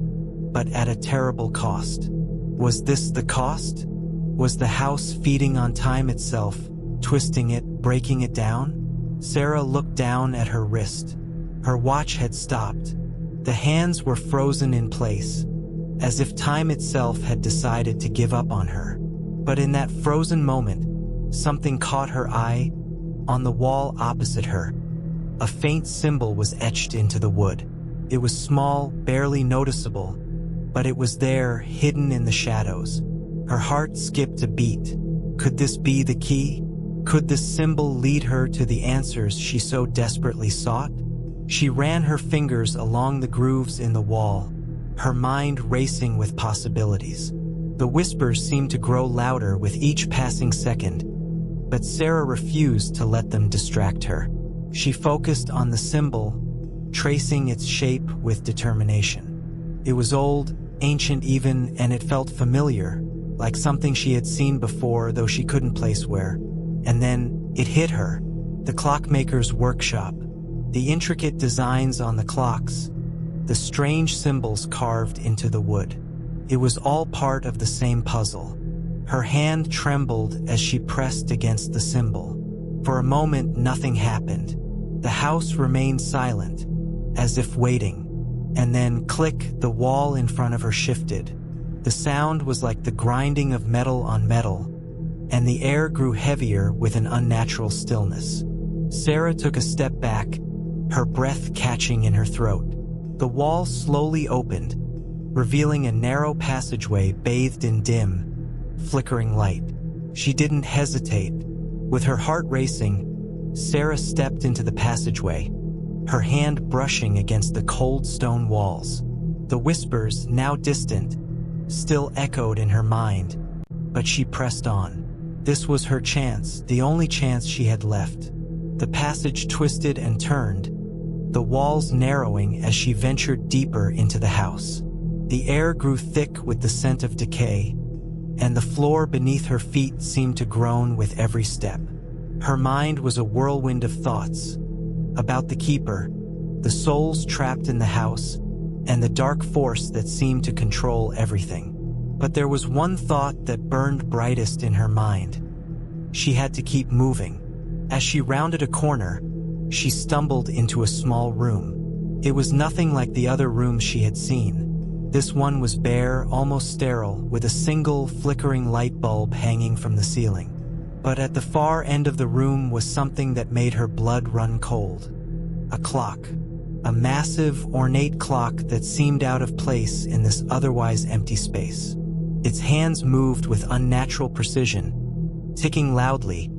but at a terrible cost. Was this the cost? Was the house feeding on time itself, twisting it, breaking it down? Sarah looked down at her wrist. Her watch had stopped. The hands were frozen in place, as if time itself had decided to give up on her. But in that frozen moment, something caught her eye. On the wall opposite her, a faint symbol was etched into the wood. It was small, barely noticeable, but it was there, hidden in the shadows. Her heart skipped a beat. Could this be the key? Could this symbol lead her to the answers she so desperately sought? She ran her fingers along the grooves in the wall, her mind racing with possibilities. The whispers seemed to grow louder with each passing second, but Sarah refused to let them distract her. She focused on the symbol, tracing its shape with determination. It was old, ancient even, and it felt familiar, like something she had seen before, though she couldn't place where. And then it hit her. The clockmaker's workshop. The intricate designs on the clocks. The strange symbols carved into the wood. It was all part of the same puzzle. Her hand trembled as she pressed against the symbol. For a moment, nothing happened. The house remained silent, as if waiting. And then, click, the wall in front of her shifted. The sound was like the grinding of metal on metal, and the air grew heavier with an unnatural stillness. Sarah took a step back, her breath catching in her throat. The wall slowly opened, revealing a narrow passageway bathed in dim, flickering light. She didn't hesitate. With her heart racing, Sarah stepped into the passageway, her hand brushing against the cold stone walls. The whispers, now distant, still echoed in her mind, but she pressed on. This was her chance, the only chance she had left. The passage twisted and turned, the walls narrowing as she ventured deeper into the house. The air grew thick with the scent of decay, and the floor beneath her feet seemed to groan with every step. Her mind was a whirlwind of thoughts about the keeper, the souls trapped in the house, and the dark force that seemed to control everything. But there was one thought that burned brightest in her mind. She had to keep moving. As she rounded a corner, she stumbled into a small room. It was nothing like the other rooms she had seen. This one was bare, almost sterile, with a single flickering light bulb hanging from the ceiling. But at the far end of the room was something that made her blood run cold. A clock. A massive, ornate clock that seemed out of place in this otherwise empty space. Its hands moved with unnatural precision, ticking loudly,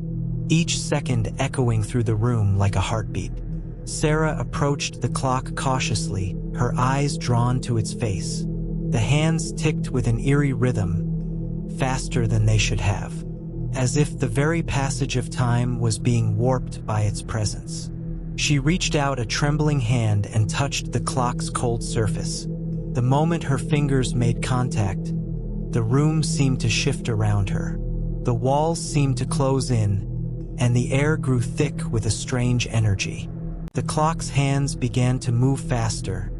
each second echoing through the room like a heartbeat. Sarah approached the clock cautiously, her eyes drawn to its face. The hands ticked with an eerie rhythm, faster than they should have, as if the very passage of time was being warped by its presence. She reached out a trembling hand and touched the clock's cold surface. The moment her fingers made contact, the room seemed to shift around her. The walls seemed to close in, and the air grew thick with a strange energy. The clock's hands began to move faster,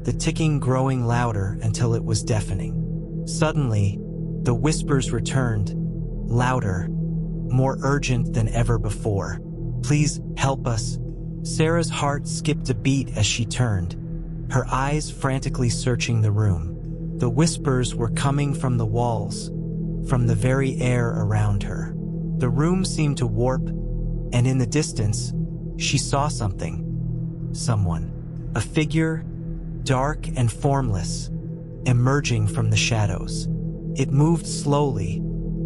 the ticking growing louder until it was deafening. Suddenly, the whispers returned, louder, more urgent than ever before. "Please, help us." Sarah's heart skipped a beat as she turned, her eyes frantically searching the room. The whispers were coming from the walls, from the very air around her. The room seemed to warp, and in the distance, she saw something. Someone. A figure, dark and formless, emerging from the shadows. It moved slowly,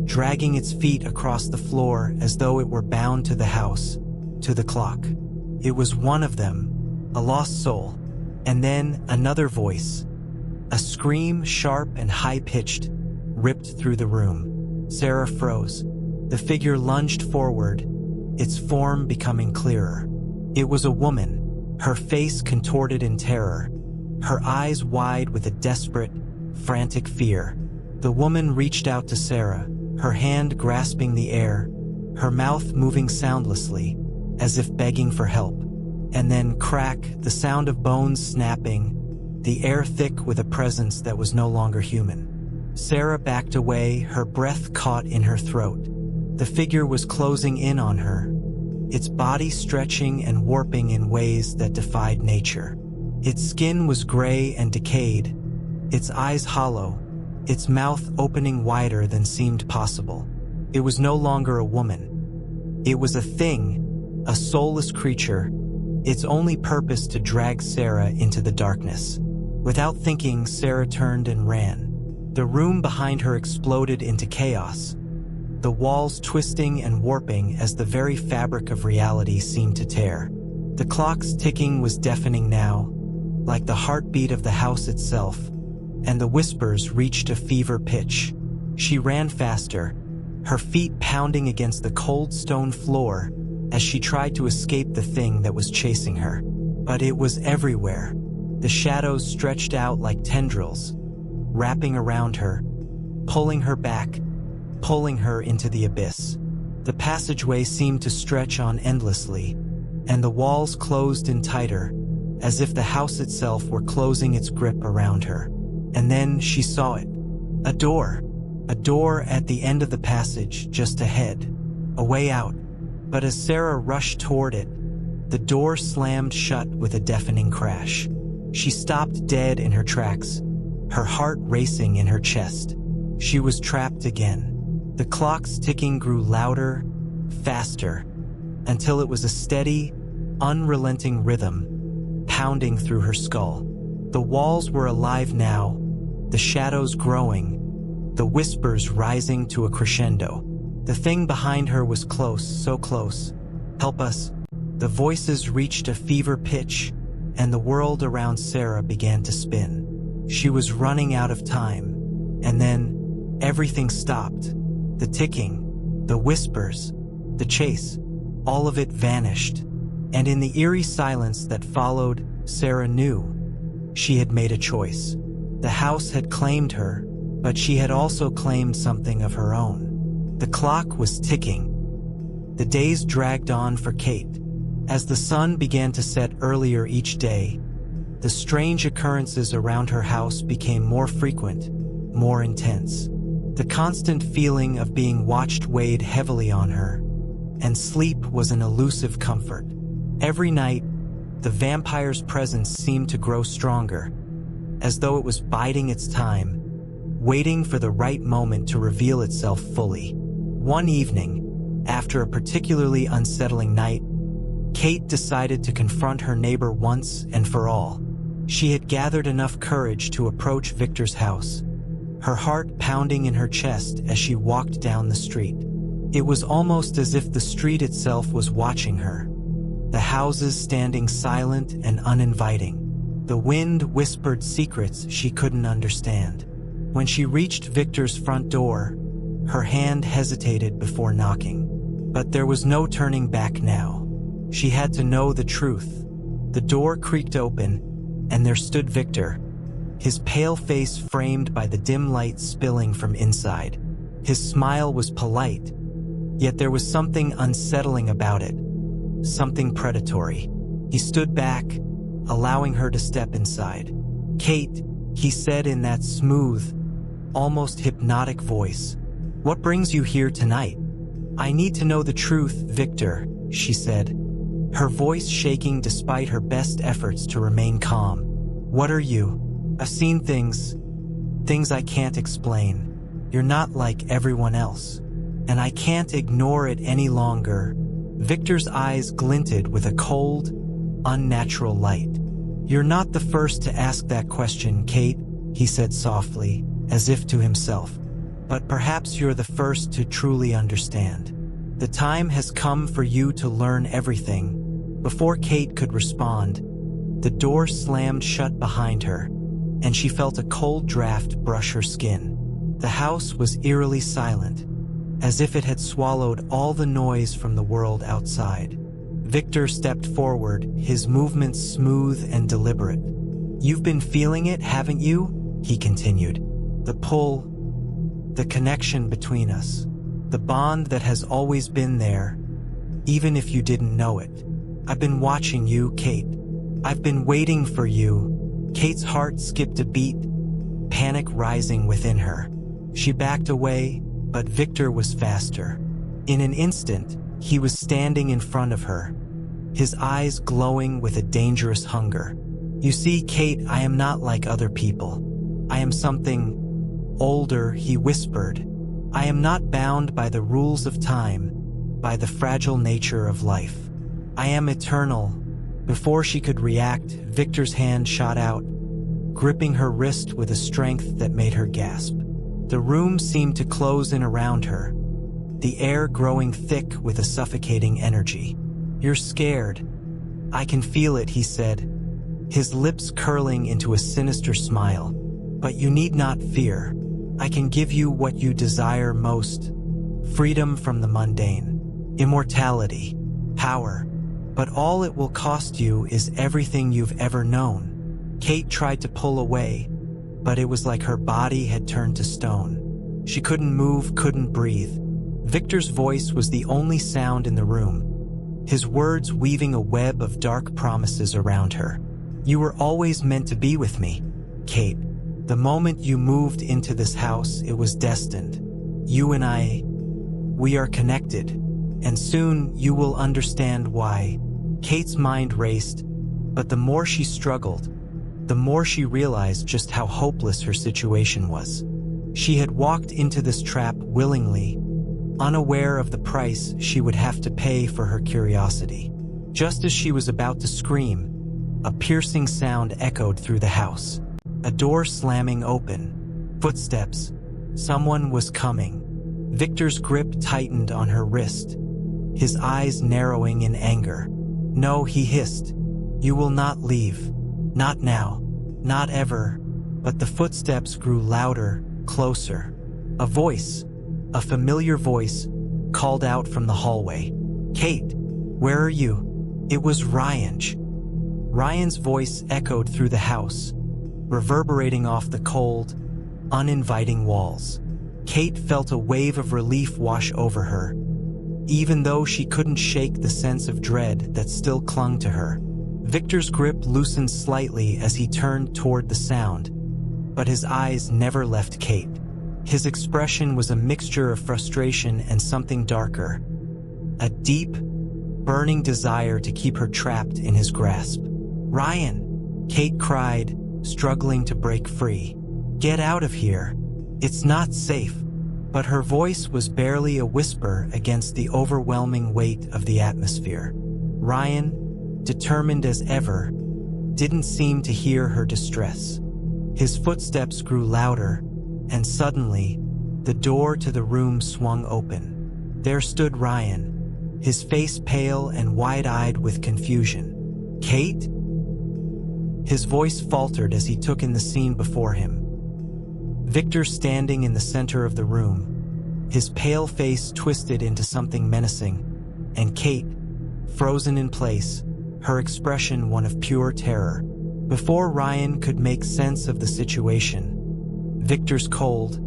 dragging its feet across the floor as though it were bound to the house, to the clock. It was one of them, a lost soul. And then another voice. A scream, sharp and high-pitched, ripped through the room. Sarah froze. The figure lunged forward, its form becoming clearer. It was a woman, her face contorted in terror, her eyes wide with a desperate, frantic fear. The woman reached out to Sarah, her hand grasping the air, her mouth moving soundlessly, as if begging for help. And then crack, the sound of bones snapping, the air thick with a presence that was no longer human. Sarah backed away, her breath caught in her throat. The figure was closing in on her, its body stretching and warping in ways that defied nature. Its skin was gray and decayed, its eyes hollow, its mouth opening wider than seemed possible. It was no longer a woman. It was a thing, a soulless creature, its only purpose to drag Sarah into the darkness. Without thinking, Sarah turned and ran. The room behind her exploded into chaos, the walls twisting and warping as the very fabric of reality seemed to tear. The clock's ticking was deafening now, like the heartbeat of the house itself, and the whispers reached a fever pitch. She ran faster, her feet pounding against the cold stone floor as she tried to escape the thing that was chasing her. But it was everywhere. The shadows stretched out like tendrils, wrapping around her, pulling her back, pulling her into the abyss. The passageway seemed to stretch on endlessly, and the walls closed in tighter, as if the house itself were closing its grip around her. And then she saw it. A door at the end of the passage just ahead, a way out. But as Sarah rushed toward it, the door slammed shut with a deafening crash. She stopped dead in her tracks, her heart racing in her chest. She was trapped again. The clock's ticking grew louder, faster, until it was a steady, unrelenting rhythm, pounding through her skull. The walls were alive now, the shadows growing, the whispers rising to a crescendo. The thing behind her was close, so close. Help us. The voices reached a fever pitch, and the world around Sarah began to spin. She was running out of time, and then everything stopped. The ticking, the whispers, the chase, all of it vanished. And in the eerie silence that followed, Sarah knew she had made a choice. The house had claimed her, but she had also claimed something of her own. The clock was ticking. The days dragged on for Kate. As the sun began to set earlier each day, the strange occurrences around her house became more frequent, more intense. The constant feeling of being watched weighed heavily on her, and sleep was an elusive comfort. Every night, the vampire's presence seemed to grow stronger, as though it was biding its time, waiting for the right moment to reveal itself fully. One evening, after a particularly unsettling night, Kate decided to confront her neighbor once and for all. She had gathered enough courage to approach Victor's house, her heart pounding in her chest as she walked down the street. It was almost as if the street itself was watching her, the houses standing silent and uninviting. The wind whispered secrets she couldn't understand. When she reached Victor's front door, her hand hesitated before knocking. But there was no turning back now. She had to know the truth. The door creaked open, and there stood Victor, his pale face framed by the dim light spilling from inside. His smile was polite, yet there was something unsettling about it, something predatory. He stood back, allowing her to step inside. "Kate," he said in that smooth, almost hypnotic voice, "what brings you here tonight?" "I need to know the truth, Victor," she said, her voice shaking despite her best efforts to remain calm. "What are you? I've seen things I can't explain. You're not like everyone else, and I can't ignore it any longer." Victor's eyes glinted with a cold, unnatural light. "You're not the first to ask that question, Kate," he said softly, as if to himself. "But perhaps you're the first to truly understand. The time has come for you to learn everything." Before Kate could respond, The door slammed shut behind her, and she felt a cold draft brush her skin. The house was eerily silent, as if it had swallowed all the noise from the world outside. Victor stepped forward, his movements smooth and deliberate. "You've been feeling it, haven't you?" he continued. "The pull, the connection between us, the bond that has always been there, even if you didn't know it. I've been watching you, Kate. I've been waiting for you." Kate's heart skipped a beat, panic rising within her. She backed away, but Victor was faster. In an instant, he was standing in front of her, his eyes glowing with a dangerous hunger. "You see, Kate, I am not like other people. I am something older," he whispered. "I am not bound by the rules of time, by the fragile nature of life. I am eternal." Before she could react, Victor's hand shot out, gripping her wrist with a strength that made her gasp. The room seemed to close in around her, the air growing thick with a suffocating energy. "You're scared. I can feel it," he said, his lips curling into a sinister smile. "But you need not fear. I can give you what you desire most: freedom from the mundane, immortality, power. But all it will cost you is everything you've ever known." Kate tried to pull away, but it was like her body had turned to stone. She couldn't move, couldn't breathe. Victor's voice was the only sound in the room, his words weaving a web of dark promises around her. "You were always meant to be with me, Kate. The moment you moved into this house, it was destined. You and I, we are connected, and soon you will understand why." Kate's mind raced, but the more she struggled, the more she realized just how hopeless her situation was. She had walked into this trap willingly, unaware of the price she would have to pay for her curiosity. Just as she was about to scream, a piercing sound echoed through the house. A door slamming open. Footsteps. Someone was coming. Victor's grip tightened on her wrist, his eyes narrowing in anger. "No," he hissed. "You will not leave. Not now. Not ever." But the footsteps grew louder, closer. A voice, a familiar voice, called out from the hallway. "Kate, where are you?" It was Ryan. Ryan's voice echoed through the house, reverberating off the cold, uninviting walls. Kate felt a wave of relief wash over her, even though she couldn't shake the sense of dread that still clung to her. Victor's grip loosened slightly as he turned toward the sound, but his eyes never left Kate. His expression was a mixture of frustration and something darker, a deep, burning desire to keep her trapped in his grasp. "Ryan!" Kate cried, struggling to break free. "Get out of here. It's not safe." But her voice was barely a whisper against the overwhelming weight of the atmosphere. Ryan, determined as ever, didn't seem to hear her distress. His footsteps grew louder, and suddenly, the door to the room swung open. There stood Ryan, his face pale and wide-eyed with confusion. "Kate?" His voice faltered as he took in the scene before him. Victor standing in the center of the room, his pale face twisted into something menacing, and Kate, frozen in place, her expression one of pure terror. Before Ryan could make sense of the situation, Victor's cold,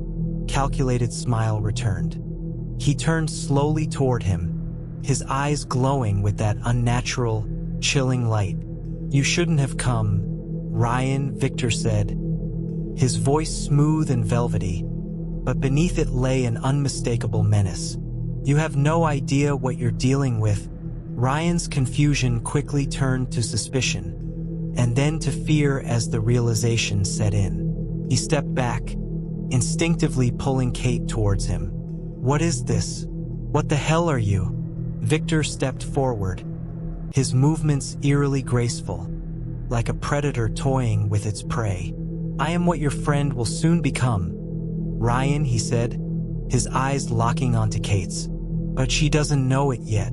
calculated smile returned. He turned slowly toward him, his eyes glowing with that unnatural, chilling light. "You shouldn't have come, Ryan," Victor said, his voice smooth and velvety, but beneath it lay an unmistakable menace. "You have no idea what you're dealing with." Ryan's confusion quickly turned to suspicion, and then to fear as the realization set in. He stepped back, instinctively pulling Kate towards him. "What is this? What the hell are you?" Victor stepped forward, his movements eerily graceful, like a predator toying with its prey. "I am what your friend will soon become, Ryan," he said, his eyes locking onto Kate's. "But she doesn't know it yet.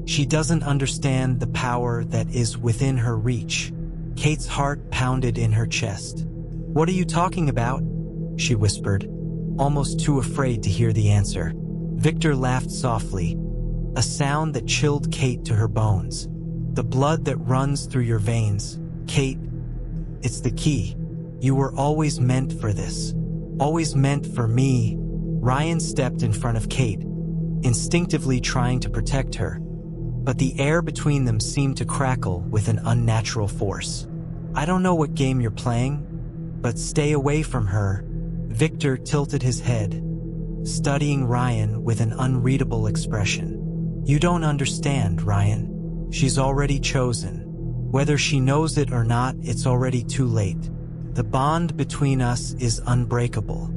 She doesn't understand the power that is within her reach." Kate's heart pounded in her chest. "What are you talking about?" she whispered, almost too afraid to hear the answer. Victor laughed softly, a sound that chilled Kate to her bones. "The blood that runs through your veins, Kate. It's the key. You were always meant for this. Always meant for me." Ryan stepped in front of Kate, instinctively trying to protect her, but the air between them seemed to crackle with an unnatural force. "I don't know what game you're playing, but stay away from her." Victor tilted his head, studying Ryan with an unreadable expression. "You don't understand, Ryan. She's already chosen. Whether she knows it or not, it's already too late. The bond between us is unbreakable.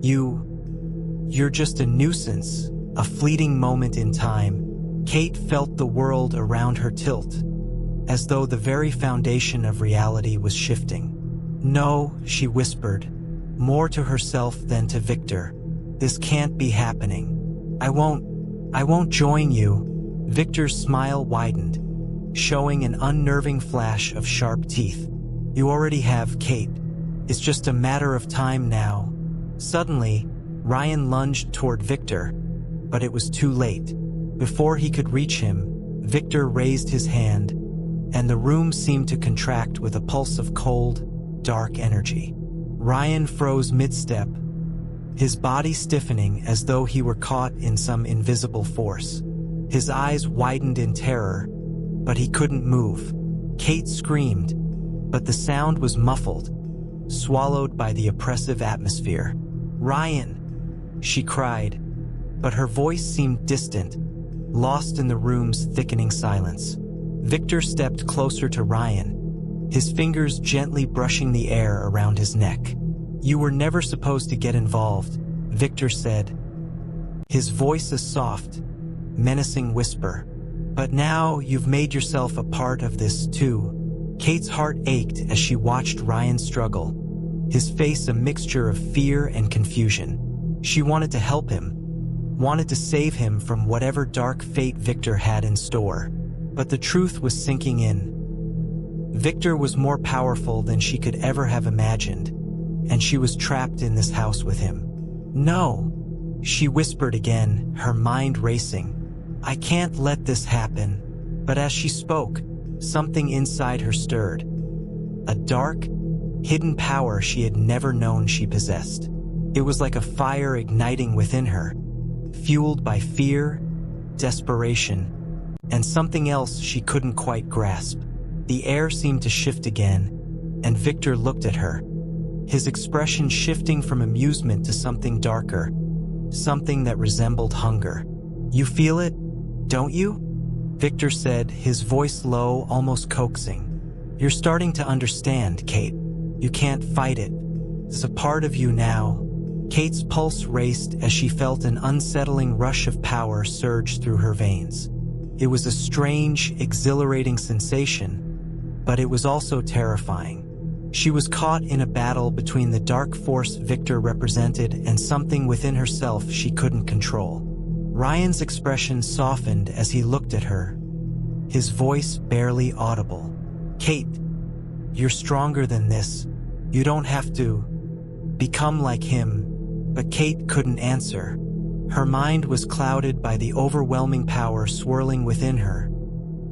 You're just a nuisance, a fleeting moment in time." Kate felt the world around her tilt, as though the very foundation of reality was shifting. "No," she whispered, more to herself than to Victor. "This can't be happening. I won't join you." Victor's smile widened, showing an unnerving flash of sharp teeth. "You already have, Kate. It's just a matter of time now." Suddenly, Ryan lunged toward Victor, but it was too late. Before he could reach him, Victor raised his hand, and the room seemed to contract with a pulse of cold, dark energy. Ryan froze mid-step, his body stiffening as though he were caught in some invisible force. His eyes widened in terror, but he couldn't move. Kate screamed, but the sound was muffled, swallowed by the oppressive atmosphere. "Ryan!" she cried, but her voice seemed distant, lost in the room's thickening silence. Victor stepped closer to Ryan, his fingers gently brushing the air around his neck. "You were never supposed to get involved," Victor said, his voice a soft, menacing whisper. "But now you've made yourself a part of this too." Kate's heart ached as she watched Ryan struggle, his face a mixture of fear and confusion. She wanted to help him, wanted to save him from whatever dark fate Victor had in store. But the truth was sinking in. Victor was more powerful than she could ever have imagined, and she was trapped in this house with him. "No," she whispered again, her mind racing. "I can't let this happen." But as she spoke, something inside her stirred. A dark, hidden power she had never known she possessed. It was like a fire igniting within her, fueled by fear, desperation, and something else she couldn't quite grasp. The air seemed to shift again, and Victor looked at her, his expression shifting from amusement to something darker, something that resembled hunger. "You feel it, don't you?" Victor said, his voice low, almost coaxing. "You're starting to understand, Kate. You can't fight it. It's a part of you now." Kate's pulse raced as she felt an unsettling rush of power surge through her veins. It was a strange, exhilarating sensation, but it was also terrifying. She was caught in a battle between the dark force Victor represented and something within herself she couldn't control. Ryan's expression softened as he looked at her, his voice barely audible. "Kate, you're stronger than this. You don't have to become like him." But Kate couldn't answer. Her mind was clouded by the overwhelming power swirling within her,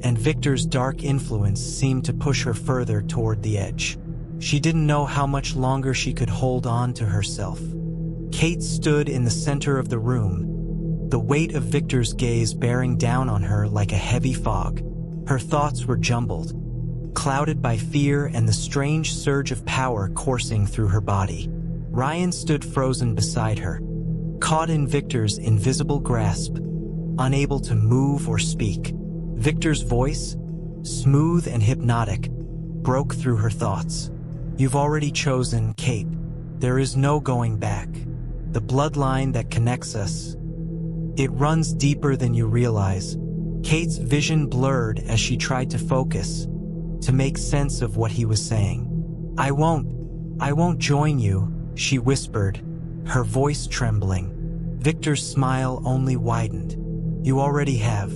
and Victor's dark influence seemed to push her further toward the edge. She didn't know how much longer she could hold on to herself. Kate stood in the center of the room, the weight of Victor's gaze bearing down on her like a heavy fog. Her thoughts were jumbled, clouded by fear and the strange surge of power coursing through her body. Ryan stood frozen beside her, caught in Victor's invisible grasp, unable to move or speak. Victor's voice, smooth and hypnotic, broke through her thoughts. "You've already chosen, Kate. There is no going back. The bloodline that connects us, it runs deeper than you realize." Kate's vision blurred as she tried to focus, to make sense of what he was saying. I won't join you," she whispered, her voice trembling. Victor's smile only widened. "You already have.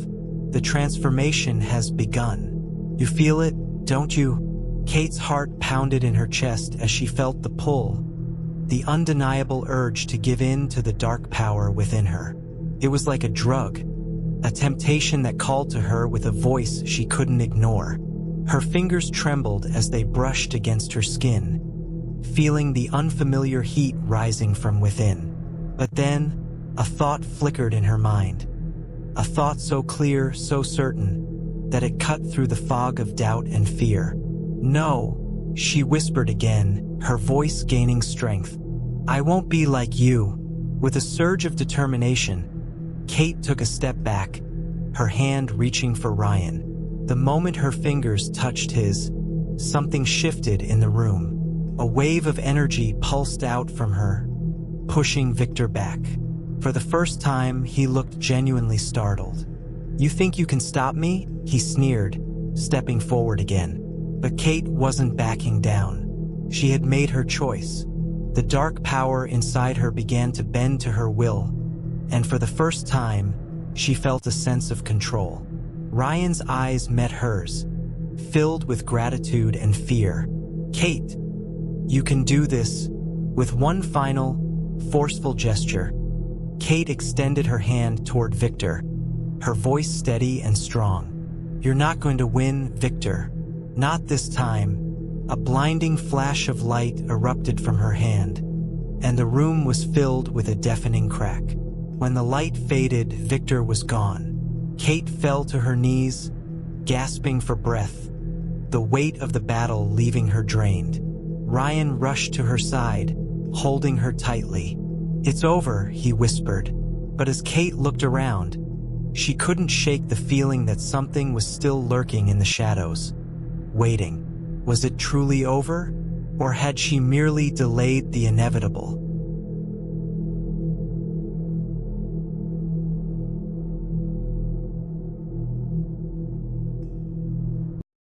The transformation has begun. You feel it, don't you?" Kate's heart pounded in her chest as she felt the pull, the undeniable urge to give in to the dark power within her. It was like a drug, a temptation that called to her with a voice she couldn't ignore. Her fingers trembled as they brushed against her skin, feeling the unfamiliar heat rising from within. But then, a thought flickered in her mind. A thought so clear, so certain, that it cut through the fog of doubt and fear. "No," she whispered again, her voice gaining strength. "I won't be like you." With a surge of determination, Kate took a step back, her hand reaching for Ryan. The moment her fingers touched his, something shifted in the room. A wave of energy pulsed out from her, pushing Victor back. For the first time, he looked genuinely startled. "You think you can stop me?" he sneered, stepping forward again. But Kate wasn't backing down. She had made her choice. The dark power inside her began to bend to her will, and for the first time, she felt a sense of control. Ryan's eyes met hers, filled with gratitude and fear. "Kate, you can do this." With one final, forceful gesture, Kate extended her hand toward Victor, her voice steady and strong. "You're not going to win, Victor. Not this time." A blinding flash of light erupted from her hand, and the room was filled with a deafening crack. When the light faded, Victor was gone. Kate fell to her knees, gasping for breath, the weight of the battle leaving her drained. Ryan rushed to her side, holding her tightly. "It's over," he whispered. But as Kate looked around, she couldn't shake the feeling that something was still lurking in the shadows, waiting. Was it truly over? Or had she merely delayed the inevitable?